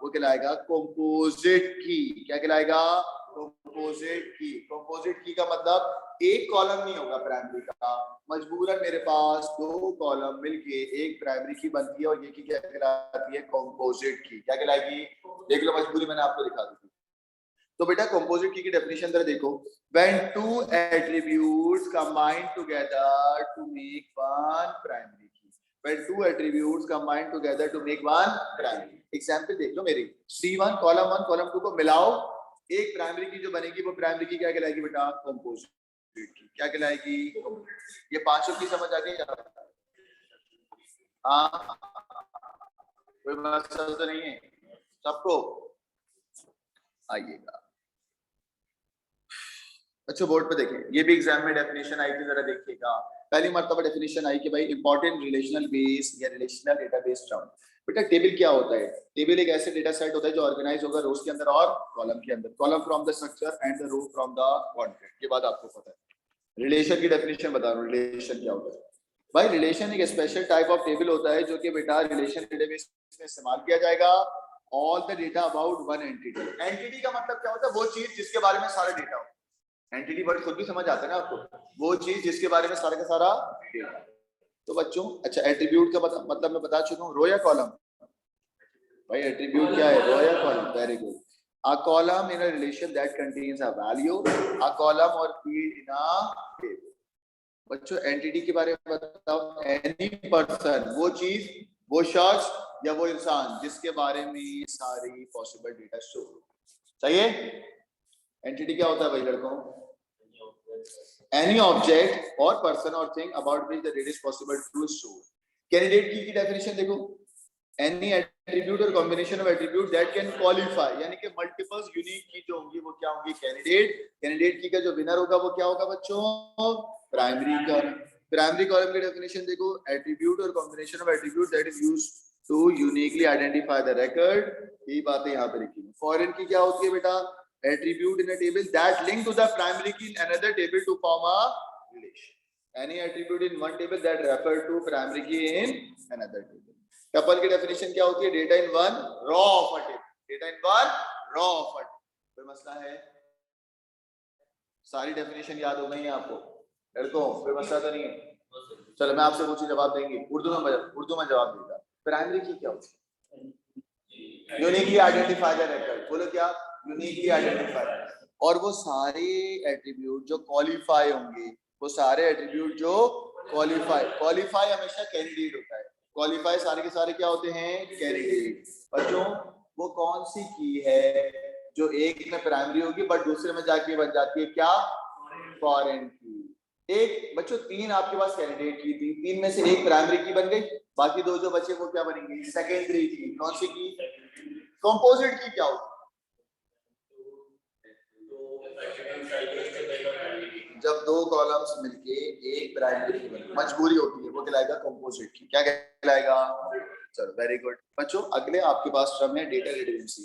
वो कहलाएगा कंपोजिट की। क्या कहलाएगा? Composite key. कंपोजिट की का मतलब एक कॉलम नहीं होगा प्राइमरी का, मजबूरन मेरे पास दो कॉलम मिलके एक प्राइमरी की बनती है और ये की क्या कहलाती है? Composite key. क्या कहलाएगी? देख लो, मजबूरी मैंने आपको दिखा दी। तो बेटा कंपोजिट की डेफिनेशन जरा देखो, when two attributes combine together to make one primary key, when two attributes combine together to make one primary। Example देख लो मेरी, C1 कॉलम 1 कॉलम 2 को मिलाओ, एक प्राइमरी की जो बनेगी वो प्राइमरी की क्या कहलाएगी बेटा? Composite key. क्या कहलाएगी? ये पांचों की समझ आ गई? हाँ, कोई मसला तो नहीं है सबको? आइएगा अच्छा, बोर्ड पे देखें, ये भी एग्जाम में डेफिनेशन आई थी, जरा देखिएगा। पहली मर्तबा डेफिनेशन आई कि भाई इंपॉर्टेंट रिलेशनल बेस या रिलेशनल डेटाबेस टर्म। बेटा टेबल क्या होता है? टेबल एक ऐसे डेटा सेट होता है जो ऑर्गेनाइज होगा रोज के अंदर और कॉलम के अंदर, column from the structure and the row from the content. ये बात आपको पता है। रिलेशन की डेफिनेशन बता रहा हूँ, रिलेशन क्या होता है भाई? रिलेशन एक स्पेशल टाइप ऑफ टेबल होता है जो कि बेटा रिलेशन डेटाबेस में इस्तेमाल किया जाएगा। All the data about one entity. Entity का मतलब क्या होता है? वो चीज जिसके बारे में सारा डेटा हो। एंटिटी वर्ड खुद भी समझ आता है ना आपको, वो चीज जिसके बारे में सारा का सारा डेटा। तो बच्चों अच्छा, एट्रीब्यूट का मतलब मैं बता चुका हूँ, रो या कॉलम? भाई एट्रीब्यूट क्या है, रो या column? Very good. A column in a relation that contains a value, a column or field in a table। बच्चों एंटिटी के बारे में बताओ। एनी पर्सन, वो चीज, वो शख्स या वो इंसान जिसके बारे में सारी पॉसिबल डेटा शो। सही है? एंटिटी क्या होता है भाई लड़कों? Any object or person or thing about which the data is possible to store। Candidate की डेफिनेशन देखो, any attribute or combination of attribute that can qualify, यानी कि मल्टीपल्स यूनिक की जो होंगी वो क्या होंगी? कैंडिडेट। कैंडिडेट की का जो विनर होगा वो क्या होगा बच्चों? Primary column. प्राइमरी कॉलम की डेफिनेशन देखो, एट्रीब्यूट और combination of attribute that is used to uniquely identify the record. यही बातें यहाँ पे लिखी है। फॉरेन की क्या होती है बेटा? Attribute in a table that link to the primary key in another table to form a relation। Any attribute in one table that refer to primary key in another table। Tuple की definition क्या होती है? Data in one raw of a table. Data in one raw of a table. कोई मसला है? सारी definition याद हो गई है आपको लड़कों? कोई मसला तो नहीं है? चलो मैं आपसे पूछूं, जवाब देंगे उर्दू में जवाब देगा। प्राइमरी की क्या होती है? Uniquely identify the record. बोलो क्या? Uniquely identify. और वो सारे एट्रीब्यूट जो क्वालिफाई होंगे, वो सारे एट्रीब्यूट जो क्वालिफाई हमेशा कैंडिडेट होता है। क्वालिफाई सारे के सारे क्या होते हैं? कैंडिडेट। बच्चों वो कौन सी की है जो एक में प्राइमरी होगी बट दूसरे में जाके बन जाती है क्या? फॉरेन की। एक बच्चों तीन आपके पास कैंडिडेट की थी, तीन में से एक प्राइमरी की बन गई, बाकी दो जो बचे वो क्या बनेंगी? सेकेंडरी की। कौन सी की? कंपोजिट की क्या होती? जब दो कॉलम्स मिलके एक प्राइमरी की बने, मजबूरी होती है, वो कहलाएगा कंपोजिट की। क्या कहलाएगा? चलो वेरी गुड बच्चों। अगले आपके पास टर्म है डेटा रिडंडेंसी।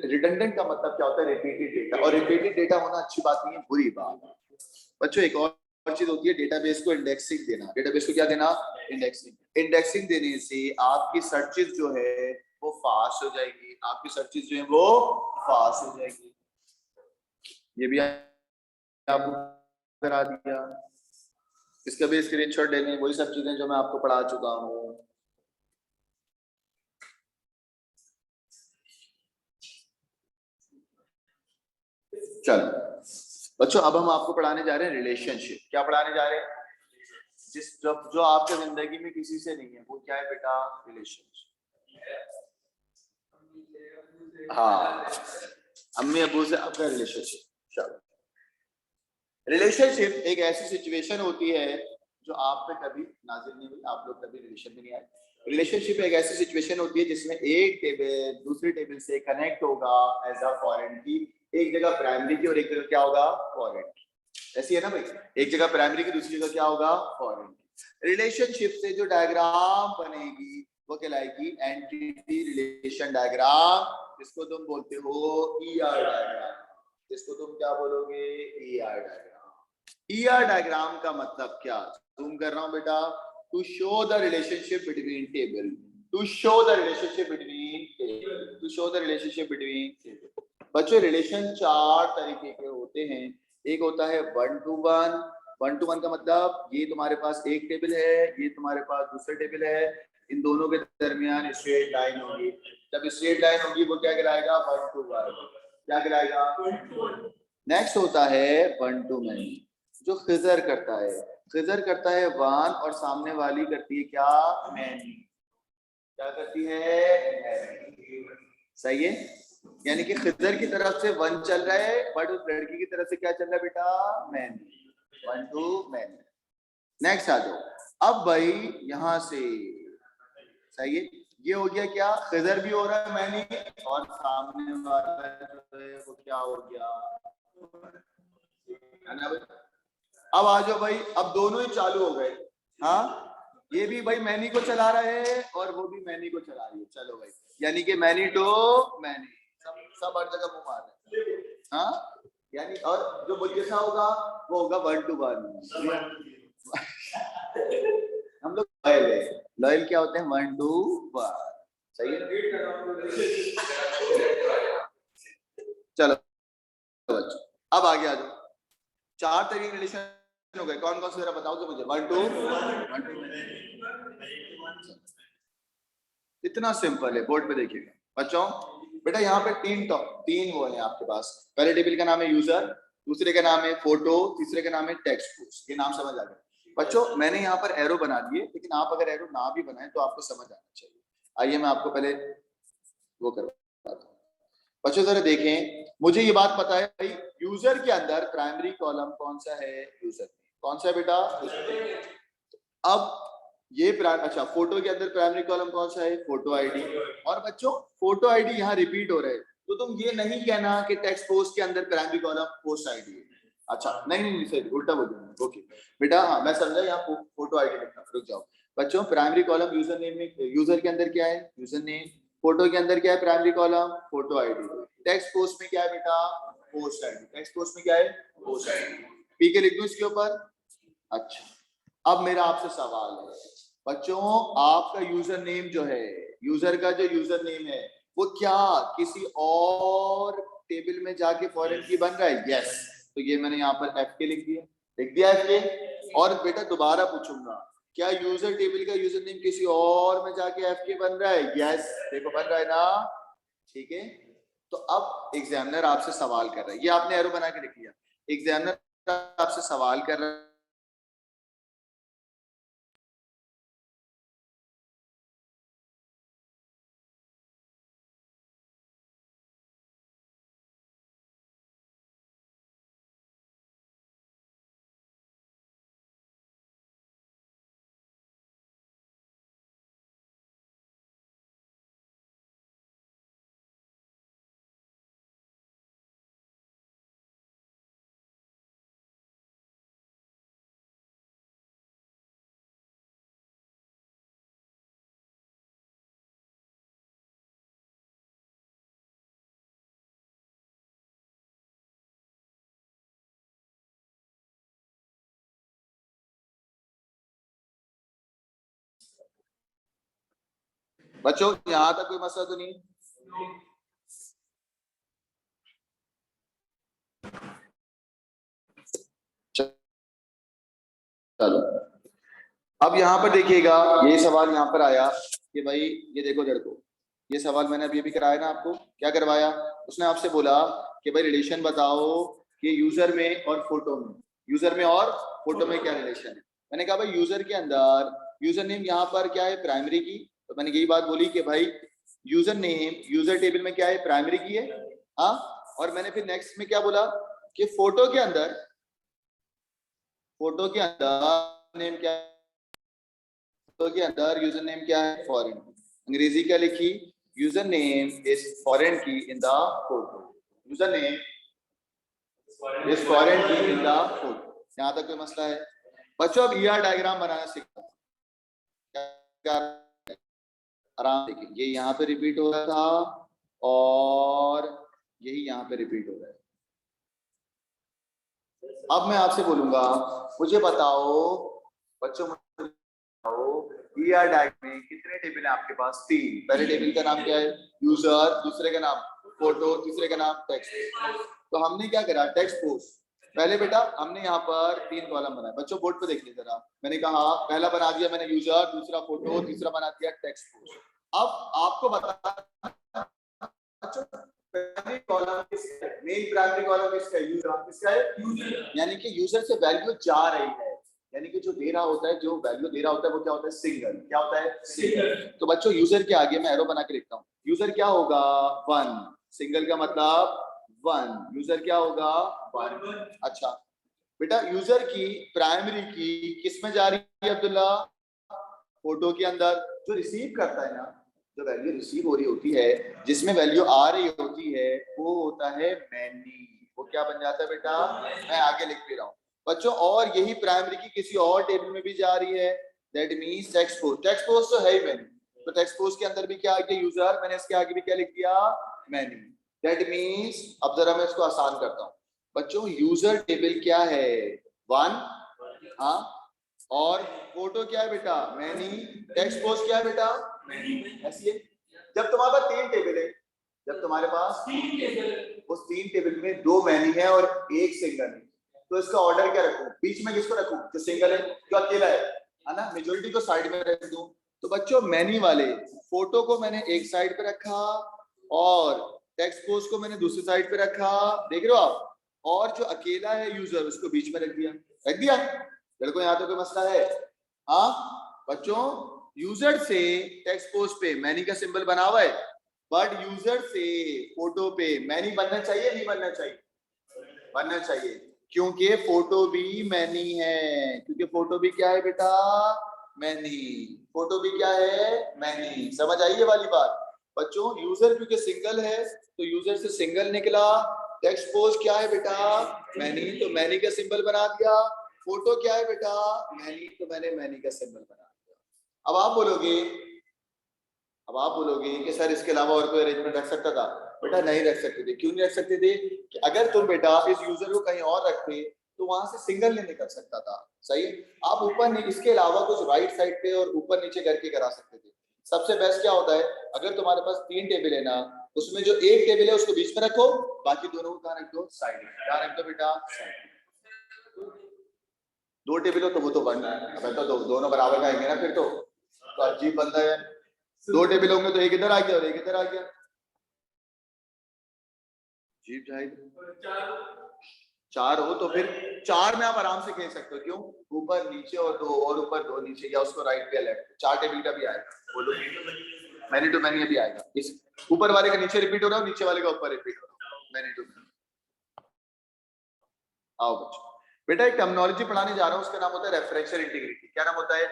रिडंडेंट का मतलब क्या होता है? Repeated data. और रिपीटेड डेटा होना अच्छी बात नहीं है, बुरी बात। बच्चों एक और चीज होती है डेटाबेस को इंडेक्सिंग देना। डेटाबेस को क्या देना? इंडेक्सिंग। इंडेक्सिंग देने से आपकी सर्चेस जो है वो फास्ट हो जाएगी। आपकी सर्चेस जो है वो फास्ट हो जाएगी। ये भी आपको करा दिया। इसका भी स्क्रीनशॉट ले लें, वही सब चीजें जो मैं आपको पढ़ा चुका हूँ। चलो बच्चों अब हम आपको पढ़ाने जा रहे हैं रिलेशनशिप। क्या पढ़ाने जा रहे हैं? जिस जो आपके जिंदगी में किसी से नहीं है वो क्या है बेटा? रिलेशनशिप। हाँ, अम्मी अबू से आपका रिलेशनशिप। चलो, रिलेशनशिप एक ऐसी सिचुएशन होती है जो आप पे कभी नाजिल नहीं हुई, आप लोग कभी रिलेशन में नहीं आए। रिलेशनशिप एक ऐसी सिचुएशन होती है जिसमें एक टेबल दूसरी टेबल से कनेक्ट होगा एज अ फॉरेन की। एक जगह प्राइमरी की और एक जगह क्या होगा? फॉरेन की। ऐसी है ना भाई, एक जगह प्राइमरी की दूसरी जगह क्या होगा? फॉरेन की। रिलेशनशिप से जो डायग्राम बनेगी वो कहलाएगी एंटिटी रिलेशन डायग्राम, जिसको तुम बोलते हो ईआर डायग्राम। जिसको तुम क्या बोलोगे? ER diagram. ईआर डायग्राम का मतलब क्या? जूम कर रहा हूं बेटा। To show the relationship between table. To show the relationship between table. To show the relationship between table. बच्चों रिलेशन चार तरीके के होते होते हैं। एक होता है 1 to 1, 1 to 1 का मतलब ये तुम्हारे पास एक टेबल है, ये तुम्हारे पास दूसरा टेबल है, इन दोनों के दरमियान स्ट्रेट लाइन होगी। जब स्ट्रेट लाइन होगी वो क्या कहलाएगा? 1 to 1। क्या कहलाएगा? नेक्स्ट होता है 1 to many, जो खिजर करता है। खिजर करता है 1 और सामने वाली करती है क्या? मैनी। क्या करती है? सही है। यानी कि खिजर की तरफ से 1 चल रहा है, बट उस लड़की की तरफ से क्या चल रहा है बेटा? मैनी। 1 to many। नेक्स्ट आ जाओ। अब भाई यहां से सही है, ये हो गया क्या? खिजर भी हो रहा है मैनी, और सामने वाला जो है वो क्या हो गया? है ना भाई? अब आ जाओ भाई, अब दोनों ही चालू हो गए। हाँ, ये भी भाई मैनी को चला रहा है और वो भी मैनी को चला रही है। चलो भाई, यानी कि मैनी टू मैनी, सब हर जगह मुंह मार रहे हैं। हाँ, यानी और जो मुझे होगा वो होगा 1 to 1। हम लोग लॉयल है। लॉयल क्या होते हैं? 1 to 1। सही है। चलो बच्चों, अब आगे आ जाओ। 4 तरीके रिलेशन हो गए। कौन कौन से जरा बताओ तो मुझे। 1 to 1। इतना सिंपल है, बोर्ड पे देखिएगा बच्चों। बेटा यहाँ पे तीन वो है आपके पास। पहले टेबल का नाम है यूजर, दूसरे का नाम है फोटो, तीसरे का नाम है टेक्स्ट पोस्ट। ये नाम समझ आ गया बच्चों। मैंने यहाँ पर एरो बना दिए, लेकिन आप अगर एरो ना भी बनाए तो आपको समझ आना चाहिए। आइए मैं आपको पहले वो करवाता हूँ। बच्चों जरा देखें, मुझे ये बात पता है भाई, यूजर के अंदर प्राइमरी कॉलम कौन सा है? यूजर। कौन सा है बेटा? अब ये अच्छा, फोटो के अंदर प्राइमरी कॉलम कौन सा है? Photo ID. और बच्चों फोटो आईडी यहाँ रिपीट हो रहा है, तो तुम ये नहीं कहना कि टेक्स्ट पोस्ट के अंदर प्राइमरी कॉलम पोस्ट आईडी है। अच्छा, नहीं सही, उल्टा बोल दूंगा। ओके बेटा, हाँ मैं समझा, यहाँ फोटो आईडी लिखना। रुक जाओ बच्चों, प्राइमरी कॉलम यूजर नेम में, यूजर के अंदर क्या है? User name. फोटो के अंदर क्या है? Primary column photo ID. Text post में क्या है बेटा? Post ID. टेक्स्ट पोस्ट में क्या है? Post ID. पी के लिख दूं इसके ऊपर? अच्छा, अब मेरा आपसे सवाल है बच्चों, आपका यूजर नेम जो है, यूजर का जो यूजर नेम है वो क्या किसी और टेबल में जाके फॉरेन की बन रहा है? यस। तो ये मैंने यहाँ पर एफ के लिख दिया एफ के। और बेटा दोबारा पूछूंगा, क्या यूजर टेबल का यूजर नेम किसी और में जाके एफ के बन रहा है? यस, देखो बन रहा है ना। ठीक है, तो अब एग्जामिनर आपसे सवाल कर रहा है, ये आपने एरो बना के लिख लिया। एग्जामिनर आपसे सवाल कर रहा है, बच्चों यहां तक कोई मसला तो नहीं? चलो, अब यहाँ पर देखिएगा, ये सवाल यहाँ पर आया कि भाई ये देखो लड़कों, ये सवाल मैंने अभी कराया ना आपको। क्या करवाया? उसने आपसे बोला कि भाई रिलेशन बताओ कि यूजर में और फोटो में, यूजर में और फोटो में क्या रिलेशन है। मैंने कहा भाई यूजर के अंदर यूजर नेम यहाँ पर क्या है? प्राइमरी की। तो मैंने यही बात बोली कि भाई यूजर नेम यूजर टेबल में क्या है? प्राइमरी की है। हाँ, और मैंने फिर नेक्स्ट में क्या बोला कि फोटो के अंदर नेम क्या है? फोटो के अंदर यूजर नेम क्या है? फॉरेन। अंग्रेजी क्या लिखी? यूजर नेम इज फॉरेन की in the photo. User name is foreign की इन द फोटो। यहाँ तक कोई मसला है? बच्चों अब ईआर डायग्राम बनाना सीखो। आराम देखिए, ये यहाँ पे रिपीट हो रहा था और यही यहाँ पे रिपीट हो रहा है। अब मैं आपसे बोलूंगा, मुझे बताओ बच्चों, ईआर डायग्राम में कितने टेबल है आपके पास? 3। पहले टेबल का नाम क्या है? यूजर, दूसरे का नाम फोटो, तीसरे का नाम टेक्स्ट। तो हमने क्या करा, टेक्स्ट पोस्ट। पहले बेटा हमने यहाँ पर 3 कॉलम बनाए, बच्चों बोर्ड पे देखिए जरा। मैंने कहा पहला बना दिया मैंने यूजर, दूसरा फोटो, तीसरा बना दिया टेक्स्ट पोस्ट। अब आपको बता प्राइमरी कॉलम किसका है, मेन प्राइमरी कॉलम किसका है, यूजर। किसका है, यूजर। यानी कि यूजर से वैल्यू जा रही है, यानी कि जो दे रहा होता है, जो वैल्यू दे रहा होता है वो क्या होता है, सिंगल। क्या होता है, सिंगल। तो बच्चों यूजर के आगे मैं एरो बना के लिखता हूँ, यूजर क्या होगा, 1। सिंगल का मतलब 1, यूजर क्या होगा, 1। अच्छा बेटा यूजर की प्राइमरी की किस में जा रही है अब्दुल्ला, फोटो के अंदर। जो रिसीव करता है ना, जो वैल्यू रिसीव हो रही होती है, जिसमें वैल्यू आ रही होती है, वो होता है मैनी। वो क्या बन जाता है बेटा, मैं आगे लिख भी रहा हूँ बच्चों। और यही प्राइमरी की किसी और टेबल में भी जा रही है, that means text post. Text post तो है ही मैनी, तो टेक्स्ट पोस्ट के अंदर भी क्या आ गया, यूजर। मैंने इसके आगे भी क्या लिख दिया, मैनी। दैट मींस, अब जरा मैं इसको आसान करता हूँ बच्चों। यूजर टेबल क्या है, 1, हाँ। और फोटो क्या है बेटा, मैनी। टेक्स्ट पोस्ट क्या है बेटा, मैनी। ऐसी है। जब तुम्हारे पास 3 टेबल है, जब तुम्हारे पास 3 टेबल, उस 3 टेबल में 2 मैनी है और 1 सिंगल है, तो इसका ऑर्डर क्या रखूं, बीच में किसको रखूं, जो सिंगल है, जो अकेला है ना। मेजॉरिटी को साइड में रख दूं। तो बच्चों मैनी वाले फोटो को मैंने एक साइड पे रखा और टेक्स्ट पोस्ट को मैंने दूसरी साइड पे रखा, देख रहे हो आप। और जो अकेला है यूजर, उसको बीच में रख दिया। रख दिया लड़कों, यहाँ तो कोई मसला है। हाँ बच्चों, यूजर से टेक्स्ट पोस्ट पे मैनी का सिंबल बना हुआ है, बट यूजर से फोटो पे मैनी बनना चाहिए, नहीं बनना चाहिए, बनना चाहिए। क्योंकि फोटो भी मैनी है, क्योंकि फोटो भी क्या है बेटा, मैनी। फोटो भी क्या है, मैनी। समझ आई ये वाली बात बच्चों। यूजर क्योंकि सिंगल है, तो यूजर से सिंगल निकला। टेक्स्ट पोस्ट क्या है बेटा, मैनी, तो मैनी का सिंबल बना दिया। फोटो क्या है बेटा, मैनी, तो मैंने मैनी का सिंबल बना दिया। अब आप बोलोगे कि सर इसके अलावा और कोई अरेंजमेंट रख सकता था, बेटा नहीं रख सकते थे। क्यों नहीं रख सकते थे, कि अगर तुम बेटा इस यूजर को कहीं और रखते तो वहां से सिंगल नहीं निकल सकता था। सही, आप ऊपर नहीं, इसके अलावा कुछ राइट साइड पे और ऊपर नीचे करके करा सकते थे। सबसे बेस्ट क्या होता है, अगर तुम्हारे पास 3 टेबल है ना, उसमें जो एक टेबल है उसको बीच में रखो, बाकी दोनों को कहाँ रख दो, साइड में। कहाँ रख दो बेटा, साइड। 2 टेबल हो तो वो तो बनना है, अब तो दोनों बराबर का आएंगे ना, फिर तो अजीब बनता है। 2 टेबल होंगे तो एक इधर आ गया और एक इधर आ गया, अजीब जाएगा। 4 हो तो फिर 4 में आप आराम से खेल सकते हो। क्यों, ऊपर नीचे और 2 और ऊपर 2 नीचे, या उसको राइट या लेफ्ट, 4 टेबल का भी आएगा। बोलो मैनी टू मैनी भी आएगा। इस ऊपर वाले का नीचे रिपीट हो रहा है, नीचे वाले का ऊपर रिपीट हो रहा है, मैनी टू मैनी। आओ बच्चों, बेटा एक टर्मिनोलॉजी पढ़ाने जा रहा हूँ, उसका नाम होता है रेफरेंशियल इंटीग्रिटी। क्या नाम होता है,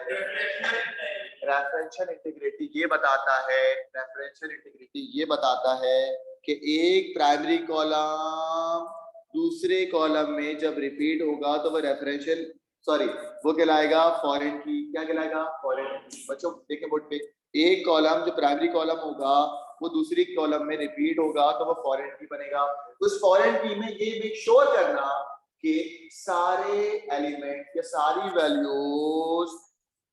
रेफरेंशियल इंटीग्रिटी। ये बताता है, रेफरेंशियल इंटीग्रिटी ये बताता है कि एक प्राइमरी कॉलम दूसरे कॉलम में जब रिपीट होगा तो वो रेफरेंशियल, सॉरी वो कहलाएगा फॉरेन की। क्या कहलाएगा, फॉरेन की। बच्चों देखिए बोर्ड पे, एक कॉलम जो प्राइमरी कॉलम होगा वो दूसरी कॉलम में रिपीट होगा तो वो फॉरेन की बनेगा। उस फॉरेन की में ये मेक श्योर करना कि सारे एलिमेंट या सारी वैल्यूज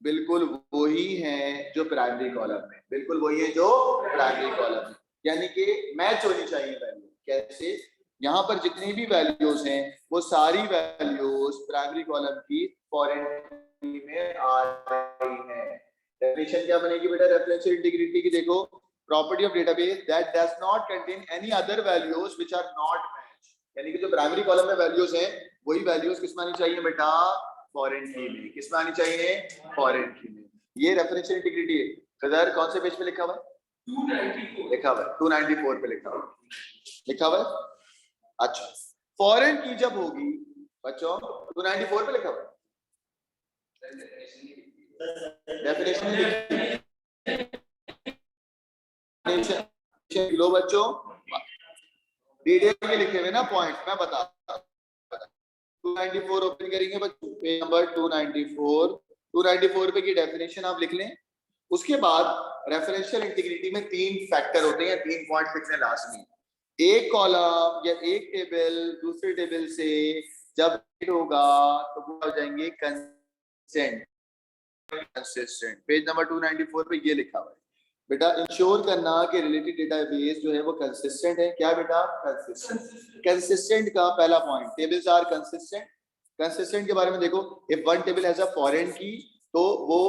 बिल्कुल वही हैं जो प्राइमरी कॉलम में, बिल्कुल वही है जो प्राइमरी कॉलम में, यानी कि मैच होनी चाहिए वैल्यू। कैसे, यहाँ पर जितनी भी वैल्यूज हैं वो सारी वैल्यूज प्राइमरी कॉलम की फॉरेन में आ रही हैं। डेफिनेशन क्या बनेगी बेटा रेफरेंशियल इंटीग्रिटी की, देखो, property of database that does not contain any other values which are not match. यानी कि जो प्राइमरी कॉलम में वैल्यूज हैं वही वैल्यूज किस में आनी चाहिए बेटा, फॉरेन की में। किस में आनी चाहिए, फॉरेन की में। ये रेफरेंशियल इंटीग्रिटी है। कदर कौन से पेज पे लिखा हुआ है, 294 लिखा हुआ है, 294 पे लिखा हुआ है, लिखा हुआ है। अच्छा, फॉरेन की जब होगी बच्चों, 294 पे लिखा हुआ है, डेफिनेशन लो बच्चों, डिटेल में लिखे हुए ना पॉइंट मैं बता। 294 ओपन करेंगे बच्चों, पेज नंबर 294। 294 पे की डेफिनेशन आप लिख लें। उसके बाद रेफरेंशियल इंटीग्रिटी में 3 फैक्टर होते हैं, 3 पॉइंट लिखने लाजमी। एक कॉलम या एक टेबल दूसरे टेबल से जब होगा तो वो हो जाएंगे कंसिस्टेंट। पेज नंबर 294 पे ये लिखा हुआ है। बेटा इंश्योर करना कि रिलेटेड डेटाबेस जो है वो कंसिस्टेंट है। क्या बेटा? कंसिस्टेंट। कंसिस्टेंट का पहला point, tables are consistent. Consistent के बारे में देखो, if one table has a foreign key तो वो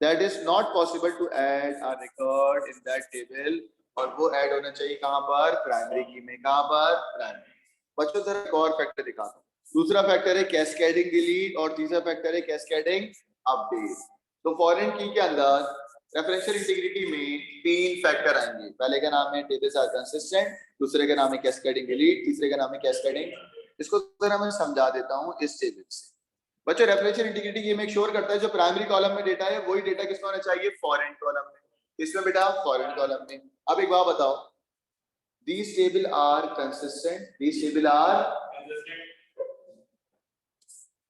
that is not possible to add a record in that table, और वो ऐड होना चाहिए कहां पर? प्राइमरी की में। कहां पर? प्राइमरी। बच्चों जरा एक और फैक्टर दिखा दो। दूसरा फैक्टर है कैस्केडिंग डिलीट, और तीसरा फैक्टर है कैस्केडिंग अपडेट। तो फॉरेन की के अंदर रेफरेंशियल इंटीग्रिटी में तीन फैक्टर आएंगे। पहले का नाम है टेबल्स आर कंसिस्टेंट, दूसरे का नाम है कैस्केडिंग डिलीट, तीसरे का नाम है कैस्केडिंग। इसको जरा मैं समझा देता हूं इस टेबल से। बच्चों रेफरेंशियल इंटीग्रिटी ये मेक श्योर करता है जो प्राइमरी कॉलम में डेटा है वही डेटा किसमें होना चाहिए? फॉरेन कॉलम में। इसमें बेटा फॉरेन कॉलम में। अब एक बात बताओ, these table are consistent, these table are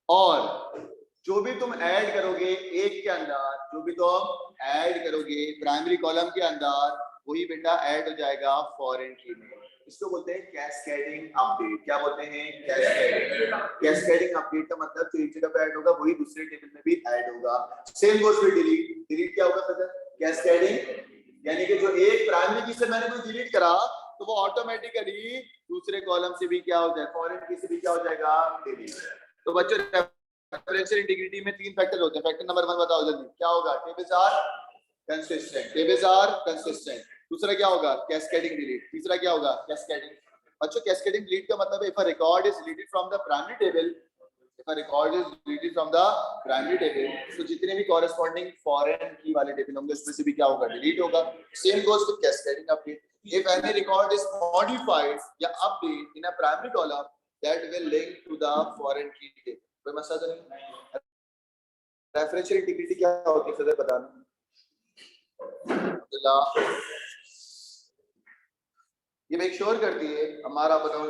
और जो भी तुम ऐड करोगे एक के अंदर, जो भी तुम ऐड करोगे प्राइमरी कॉलम के अंदर, वही बेटा ऐड हो जाएगा फॉरेन की में। इसको बोलते हैं कैस्केडिंग अपडेट। क्या बोलते हैं? कैस्केडिंग। कैस्केडिंग अपडेट का मतलब जो एक जगह पे ऐड होगा वही दूसरे टेबल में भी ऐड होगा। Same goes with delete. Delete क्या होगा सर? कैस्केडिंग, यानी कि जो एक प्राइमरी की से मैंने कोई डिलीट करा तो वो ऑटोमेटिकली दूसरे कॉलम से भी क्या हो जाएगा? फॉरेन की से भी क्या हो जाएगा? डिलीट। तो बच्चों रेफरेंशियल इंटीग्रिटी में तीन फैक्टर होते हैं। फैक्टर नंबर 1 बताओ जल्दी, क्या होगा? Tables are consistent. Tables are consistent. दूसरा क्या होगा? Cascading delete. तीसरा क्या होगा? कैस्केडिंग। बच्चों कैस्केडिंग डिलीट का मतलब है if a record is deleted from the primary table, if a record is deleted from the primary table, तो जितने भी कॉरेस्पॉन्डिंग फॉरेन की वाले टेबल होंगे उसमें से भी क्या होगा? डिलीट होगा। Same goes with cascading update. If any record is modified या update in a primary column that will link to the foreign key table। कोई मसला तो नहीं? रेफरेंशियल इंटीग्रिटी क्या होती है सर बताना? ये मेक श्योर करती है हमारा, बताओ,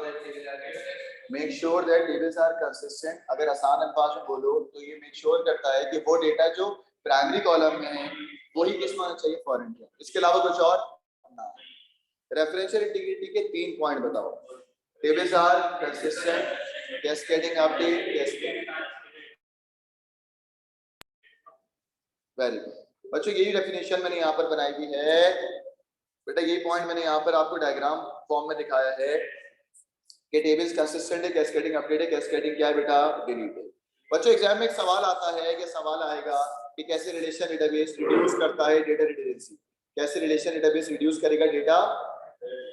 make sure that tables are consistent. अगर आसान अल्फाज में बोलो तो ये मेक श्योर करता है कि वो डेटा जो प्राइमरी कॉलम में है वही किसमें होना चाहिए? फॉरेन के। इसके अलावा कुछ और ना। रेफरेंशियल इंटीग्रिटी के 3 पॉइंट बताओ। Tables are consistent, cascading update, cascading. Very good बच्चों, यही डेफिनेशन मैंने यहाँ पर बनाई हुई है बेटा। यही पॉइंट मैंने यहाँ पर आपको डायग्राम फॉर्म में दिखाया है कि टेबल्स कंसिस्टेंट है, कैस्केडिंग अपडेट है, कैस्केडिंग क्या है बेटा? डिलीट है। बच्चों एग्जाम में एक सवाल आता है कि सवाल आएगा कि कैसे रिलेशन डेटाबेस रिड्यूस करता है डेटा रिडंडेंसी। कैसे रिलेशन डेटाबेस रिड्यूस करेगा डेटा?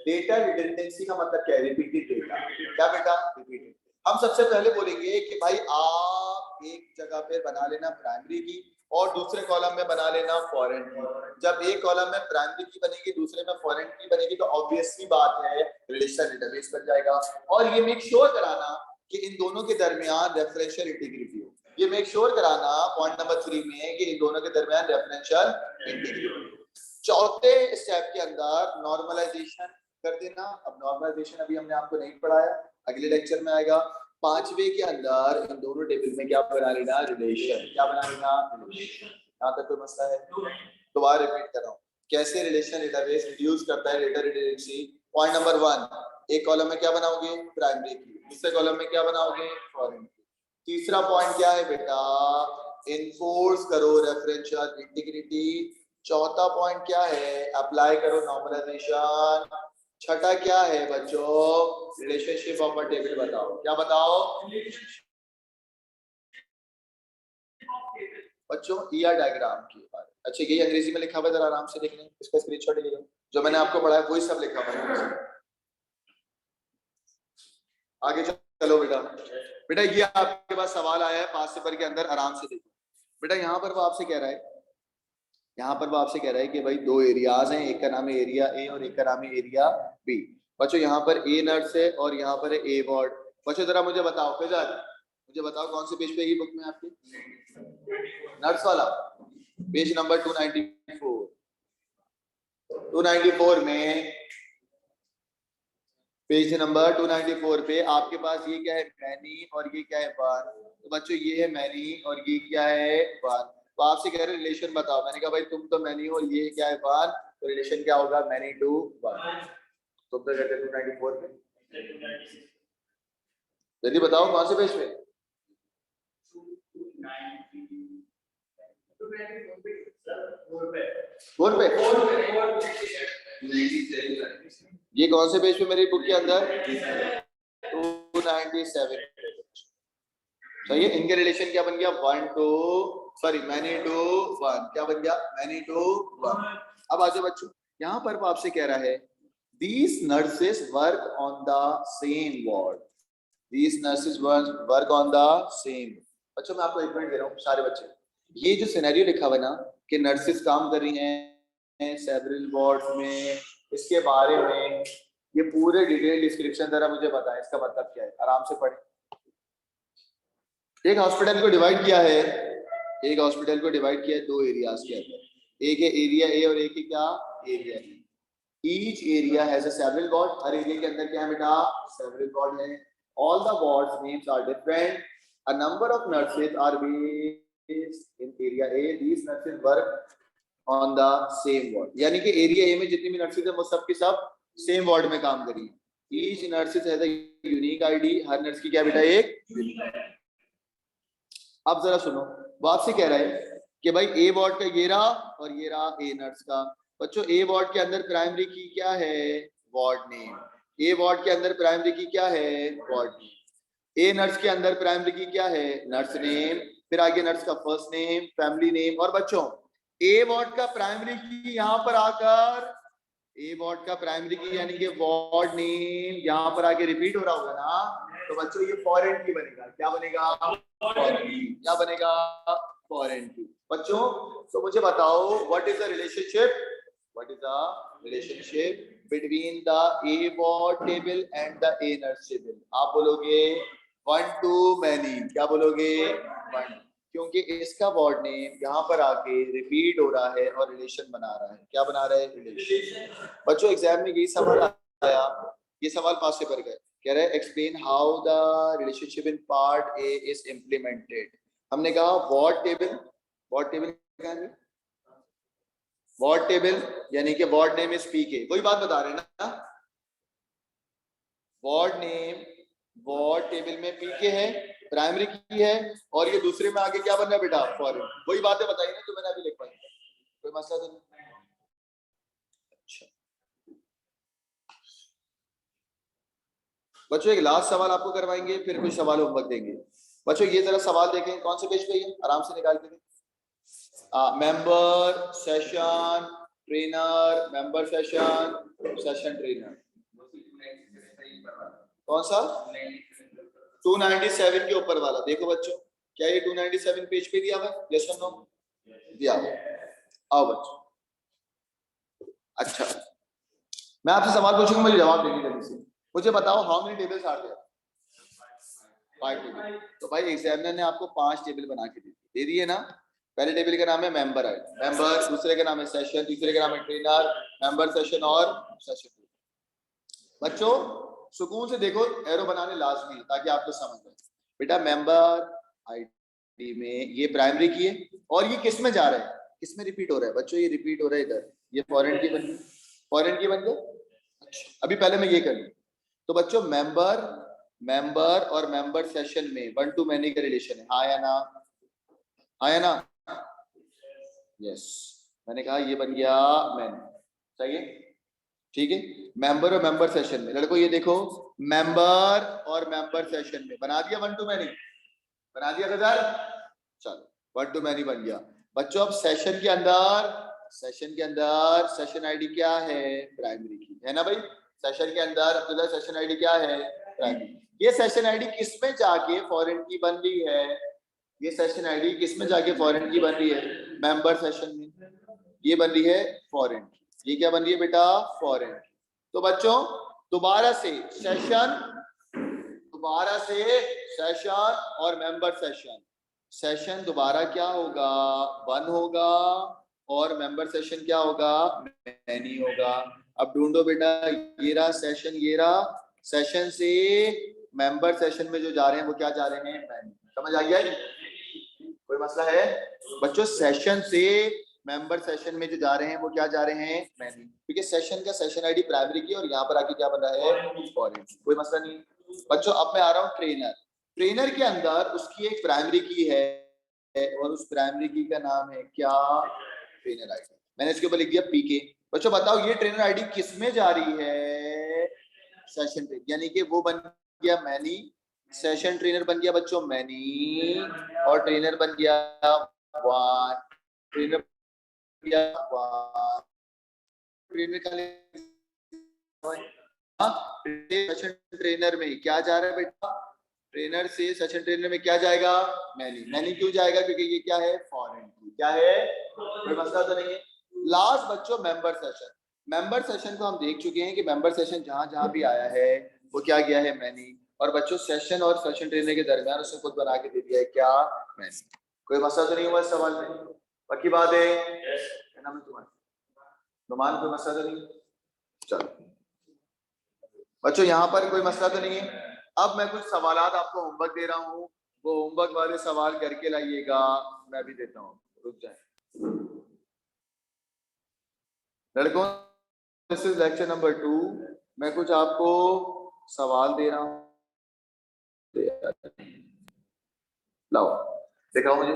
डेटा रिडंडेंसी का मतलब क्या है? Repeated data. क्या बेटा? रिपीटेड। हम सबसे पहले बोलेंगे कि भाई आप एक जगह पे बना लेना प्राइमरी की और दूसरे कॉलम में बना लेना फॉरेन की। जब एक कॉलम में प्राइमरी की बनेगी दूसरे में फॉरेन की बनेगी तो ऑब्वियसली बात है रिलेशन डेटाबेस बन जाएगा। और ये मेक श्योर कराना कि इन दोनों के दरमियान रेफरेंशियल इंटीग्रिटी हो। ये मेक श्योर कराना पॉइंट नंबर 3 में कि इन दोनों के दरमियान रेफरेंशियल इंटीग्रिटी। चौथे स्टेप के अंदर नॉर्मलाइजेशन कर देना। अब नॉर्मलाइजेशन अभी हमने आपको नहीं पढ़ाया, अगले लेक्चर में आएगा। पांचवे के अंदर इन दोनों टेबल में क्या बना लेना? रिलेशन। क्या बना लेना? रिलेशन। यहाँ तक कोई मसला है? दोबारा रिपीट कर रहा हूँ, कैसे रिलेशन डेटाबेस रिड्यूस करता है डेटा रिडंडेंसी। पॉइंट नंबर 1, एक कॉलम में क्या बनाओगे? प्राइमरी की। दूसरे कॉलम में क्या बनाओगे? फॉरेन की। तीसरा पॉइंट क्या है बेटा? इन्फोर्स करो रेफरेंशियल इंटीग्रिटी। चौथा पॉइंट क्या है? अप्लाई करो नॉर्मलाइजेशन। छठा क्या है बच्चों? रिलेशनशिप ऑफ अ टेबल बताओ। क्या बताओ? बच्चों ईआर डायग्राम की बात। अच्छा ये अंग्रेजी में लिखा हुआ है, जरा आराम से देख लें, इसका स्क्रीनशॉट ले लो। जो मैंने आपको पढ़ाया वही सब लिखा हुआ है। आगे चलो बेटा। बेटा ये आपके पास सवाल आया है पास पेपर के अंदर, आराम से देखो बेटा। यहाँ पर वो आपसे कह रहा है, यहाँ पर वो आपसे कह रहा है कि भाई दो एरियाज हैं, एक का नाम है एरिया ए और एक का नाम है एरिया बी। बच्चों यहाँ पर ए नर्स है और यहाँ पर है ए वार्ड। बच्चों जरा मुझे बताओ, फिर मुझे बताओ कौन से पेज पे ये बुक में आपकी? नर्स वाला पेज नंबर 294। 294 में, पेज नंबर 294 पे आपके पास ये क्या है? मैनी और ये क्या है? वन। तो बच्चों ये है मैनी और ये क्या है? वन। तो आपसे कह रहे रिलेशन बताओ। मैंने कहा भाई तुम तो मैनी हो, ये क्या है? वन। तो रिलेशन क्या होगा? Many to one. तुम तो कहते 294 पे, जल्दी बताओ कौन से पेज पे? 4 पे। ये कौन से पेज पे मेरी बुक के अंदर? 297। सही है। इनके रिलेशन क्या बन गया? 1 to सॉरी मैनी टू 1। क्या बन गया? Many to 1। अब आ जाओ बच्चों, यहाँ पर वो आपसे कह रहा है these nurses work on the same ward. These nurses work on the same। बच्चों मैं आपको एक मिनट दे रहा हूँ सारे बच्चे, ये जो सिनेरियो लिखा हुआ है ना कि नर्सेस काम कर रही हैं सेवरल वार्ड्स में, इसके बारे में ये पूरे डिटेल डिस्क्रिप्शन जरा मुझे बताएं, इसका मतलब क्या है? आराम से पढ़ें। एक हॉस्पिटल को डिवाइड किया है, एक हॉस्पिटल को डिवाइड किया है 2 एरियाज के अंदर, एक है एरिया ए और एक है क्या? Area B. Each area has a several ward. हर एरिया के अंदर क्या है बेटा? सेवरल वार्ड है। All the wards names are different. A number of nurses are based in area A. These nurses work on the same ward. यानी कि area A में जितनी भी नर्सेज है वो सब की सब सेम वार्ड में काम कर रही है। Each nurses has a unique ID. Her nurse की क्या बेटा? एक यूनिक आईडी। अब जरा सुनो, वो आपसे कह रहा है कि भाई ए वार्ड का ये रहा और ये रहा ए नर्स का। बच्चों ए वार्ड के अंदर प्राइमरी की क्या है? Ward name. ए वार्ड के अंदर प्राइमरी की क्या है? Ward name. ए नर्स के अंदर प्राइमरी की क्या है? Nurse name. फिर आगे नर्स का फर्स्ट नेम, फैमिली नेम। और बच्चों ए वार्ड का प्राइमरी की यहाँ पर आकर, ए वार्ड का प्राइमरी की यानी कि वार्ड नेम यहाँ पर आके रिपीट हो रहा होगा ना, तो बच्चों ये फॉरेन की बनेगा। क्या बनेगा? फॉरेन की। क्या बनेगा? फॉरेन की। बच्चों तो मुझे बताओ what is the relationship, what is the relationship between the A ward table and the a nurse table? आप बोलोगे 1 to many। क्या बोलोगे? 1। क्योंकि इसका वार्ड नेम यहाँ पर आके रिपीट हो रहा है और रिलेशन बना रहा है। क्या बना रहा है? रिलेशन। बच्चों एग्जाम में यही सवाल आया, ये सवाल पास से कर गए। कह रहे हैं explain how the relationship in part A is implemented. हमने कहा वार्ड टेबल, वार्ड टेबल क्या है? वार्ड टेबल यानी कि वार्ड नेम इज पीके। वही बात बता रहे हैं ना, वार्ड नेम वार्ड टेबल में पीके है, प्राइमरी की है, और ये दूसरे में आगे क्या बन रहा है बेटा? फॉरेन। वही बातें बताई ना जो मैंने अभी लिख पाई, कोई मसला तो नहीं। अच्छा बच्चों एक लास्ट सवाल आपको करवाएंगे, फिर कुछ सवाल होमवर्क देंगे। बच्चों ये जरा सवाल देखें, कौन से पेज पे है? आराम से निकाल के दें। Member session trainer, member session session trainer. कौन सा? 297 के ऊपर वाला देखो बच्चों, क्या ये 297 पेज पे दिया हुआ है? यस और नो? दिया हुआ। आओ बच्चों। अच्छा मैं आपसे सवाल पूछूंगा, मुझे जवाब देंगे जल्दी से। मुझे बताओ how many tables are there? 5 table. तो भाई एग्जामिनर ने आपको 5 टेबल बना के दे दिए ना। पहले टेबल का नाम है मेंबर है, मेंबर। दूसरे का नाम है सेशन, तीसरे का नाम है ट्रेनर, मेंबर सेशन और सेशन। बच्चों सुकून से देखो, एरो बनाने लाजमी है ताकि आपको समझ आए। बेटा मेंबर आईडी में ये प्राइमरी की है, और ये किस में जा रहा है? किस में रिपीट हो रहा है? बच्चों ये रिपीट हो रहा है इधर, ये फॉरेन की बन गई, फॉरेन की बन गई। अच्छा अभी पहले मैं ये कर लूं, तो बच्चों मेंबर मेंबर और मेंबर सेशन में 1 to many का रिलेशन है। हाँ या ना? हाँ या ना? यस मैंने कहा ये बन गया मैन। सही है, ठीक है। मेंबर और मेंबर सेशन में लड़को ये देखो, मेंबर और मेंबर सेशन में बना दिया 1 to many, बना दिया गजार। चलो 1 to many बन गया। बच्चों अब सेशन के अंदर, सेशन के अंदर सेशन आईडी क्या है? प्राइमरी की है ना भाई। सेशन के अंदर अब्दुल्ला सेशन आईडी क्या है? प्राइमरी। ये सेशन आईडी किस में जाके फॉरेन की बन रही है? ये सेशन आईडी किस में जाके फॉरेन की बन रही है? मेंबर सेशन में। ये बन रही है फॉरेन। ये क्या बन रही है बेटा? फॉरेन। तो बच्चों दोबारा से सेशन, दोबारा से सेशन और मेंबर सेशन, सेशन दोबारा क्या होगा? 1 होगा, और मेंबर सेशन क्या होगा? मैनी होगा। अब ढूंढो बेटा, ये रहा सेशन, ये रहा सेशन से मेंबर सेशन में जो जा रहे हैं वो क्या जा रहे हैं? मैनी। समझ आ गया? कोई मसला है? बच्चों सेशन से मेंबर सेशन में जो जा रहे हैं वो क्या जा रहे हैं? मैनी। क्योंकि सेशन का सेशन आईडी प्राइमरी की, और यहाँ पर आके क्या बन रहा है? फॉरेन। कोई मसला नहीं। बच्चों अब मैं आ रहा हूँ ट्रेनर। ट्रेनर के अंदर उसकी एक प्राइमरी की है, और उस प्राइमरी की का नाम है क्या? ट्रेनर आईडी, मैंने इसके ऊपर लिख दिया पीके। बच्चों बताओ ये ट्रेनर आईडी किस में जा रही है, सेशन ट्रेनर, यानी कि वो बन गया मैनी, सेशन ट्रेनर बन गया बच्चों मैनी, और ट्रेनर बन गया वन, ट्रेनर बन गया वन, ट्रेनर का सेशन ट्रेनर में क्या जा रहा है बेटा, ट्रेनर से सेशन ट्रेनर में क्या जाएगा, मैनी। मैनी क्यों जाएगा, क्योंकि ये क्या है, फॉरेन की, क्या है, कोई मसला तो नहीं है। लास्ट बच्चों मेंबर सेशन, मेंबर सेशन को हम देख चुके हैं कि मेंबर सेशन जहां जहां भी आया है वो क्या गया है, मैनी। और बच्चों सेशन और सेशन ट्रेनर के दरमियान उसने खुद बना के दे दिया है क्या, मैनी। कोई मसला तो नहीं हुआ इस सवाल में, पक्की बात है, क्या नाम है तुम्हारा, नुमान, कोई मसला तो नहीं। चलो बच्चों यहाँ पर कोई मसला तो नहीं है। अब मैं कुछ सवालात आपको होमवर्क दे रहा हूँ, वो होमवर्क वाले सवाल करके लाइएगा, मैं भी देता हूँ, रुक जाए लड़कों। दिस इज लेक्चर नंबर 2, मैं कुछ आपको सवाल दे रहा हूँ, लाओ दिखाओ मुझे।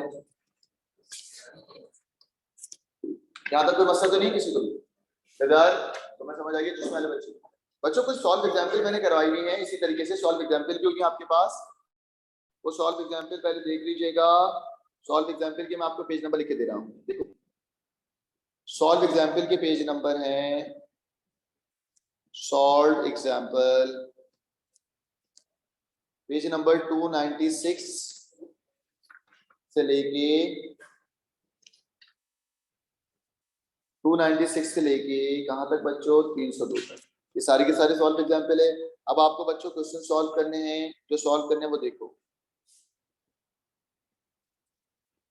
यहाँ तक कोई मसला तो नहीं किसी को भी, इधर तो मैं समझ आ गया जिसमें वाले बच्चे। बच्चों कुछ सॉल्व एग्जाम्पल मैंने करवाई हुई है, इसी तरीके से सॉल्व एग्जाम्पल भी होगी आपके पास, वो सॉल्व एग्जाम्पल पहले देख लीजिएगा। सॉल्व एग्जाम्पल के मैं आपको पेज नंबर लिख के दे रहा हूँ, देखो सॉल्व एग्जाम्पल के पेज नंबर है, सॉल्व एग्जाम्पल पेज नंबर 296 से लेके 296 से लेके कहां तक बच्चों, 302 तक, ये सारे के सारे सॉल्व एग्जाम्पल है। अब आपको बच्चों क्वेश्चन सॉल्व करने हैं, जो सॉल्व करने हैं वो देखो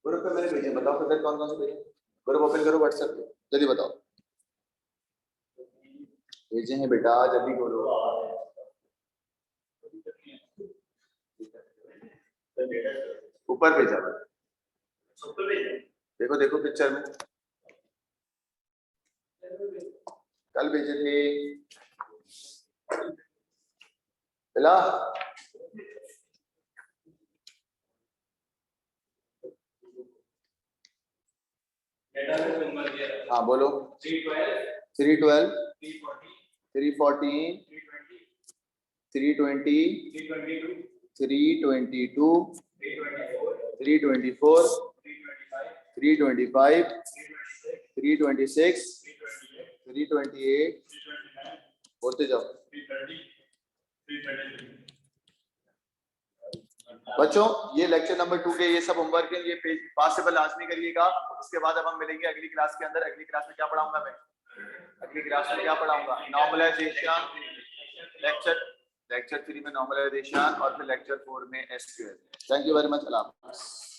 ग्रुप पे मैंने भेजे, बताओ फिर कौन कौन से भेजे, ग्रुप ओपन करो व्हाट्सएप पे, जल्दी बताओ, भेजे हैं बेटा जल्दी बोलो। ऊपर भेजा, देखो देखो पिक्चर में, कल भेजे थे बिला, हाँ बोलो, 312 314 320 322 324 325 326 328, बोलते जाओ बच्चों। ये लेक्चर नंबर 2 के ये सब होमवर्क है, ये पेज पॉसिबल लाजमी करिएगा। उसके बाद अब हम मिलेंगे अगली क्लास के अंदर। अगली क्लास में क्या पढ़ाऊंगा मैं, अगली क्लास में क्या पढ़ाऊंगा, नॉर्मलाइजेशन, लेक्चर 3 में नॉर्मलाइजेशन, और फिर लेक्चर 4 में SQL. Thank you very much, अल्लाह हाफ़िज़।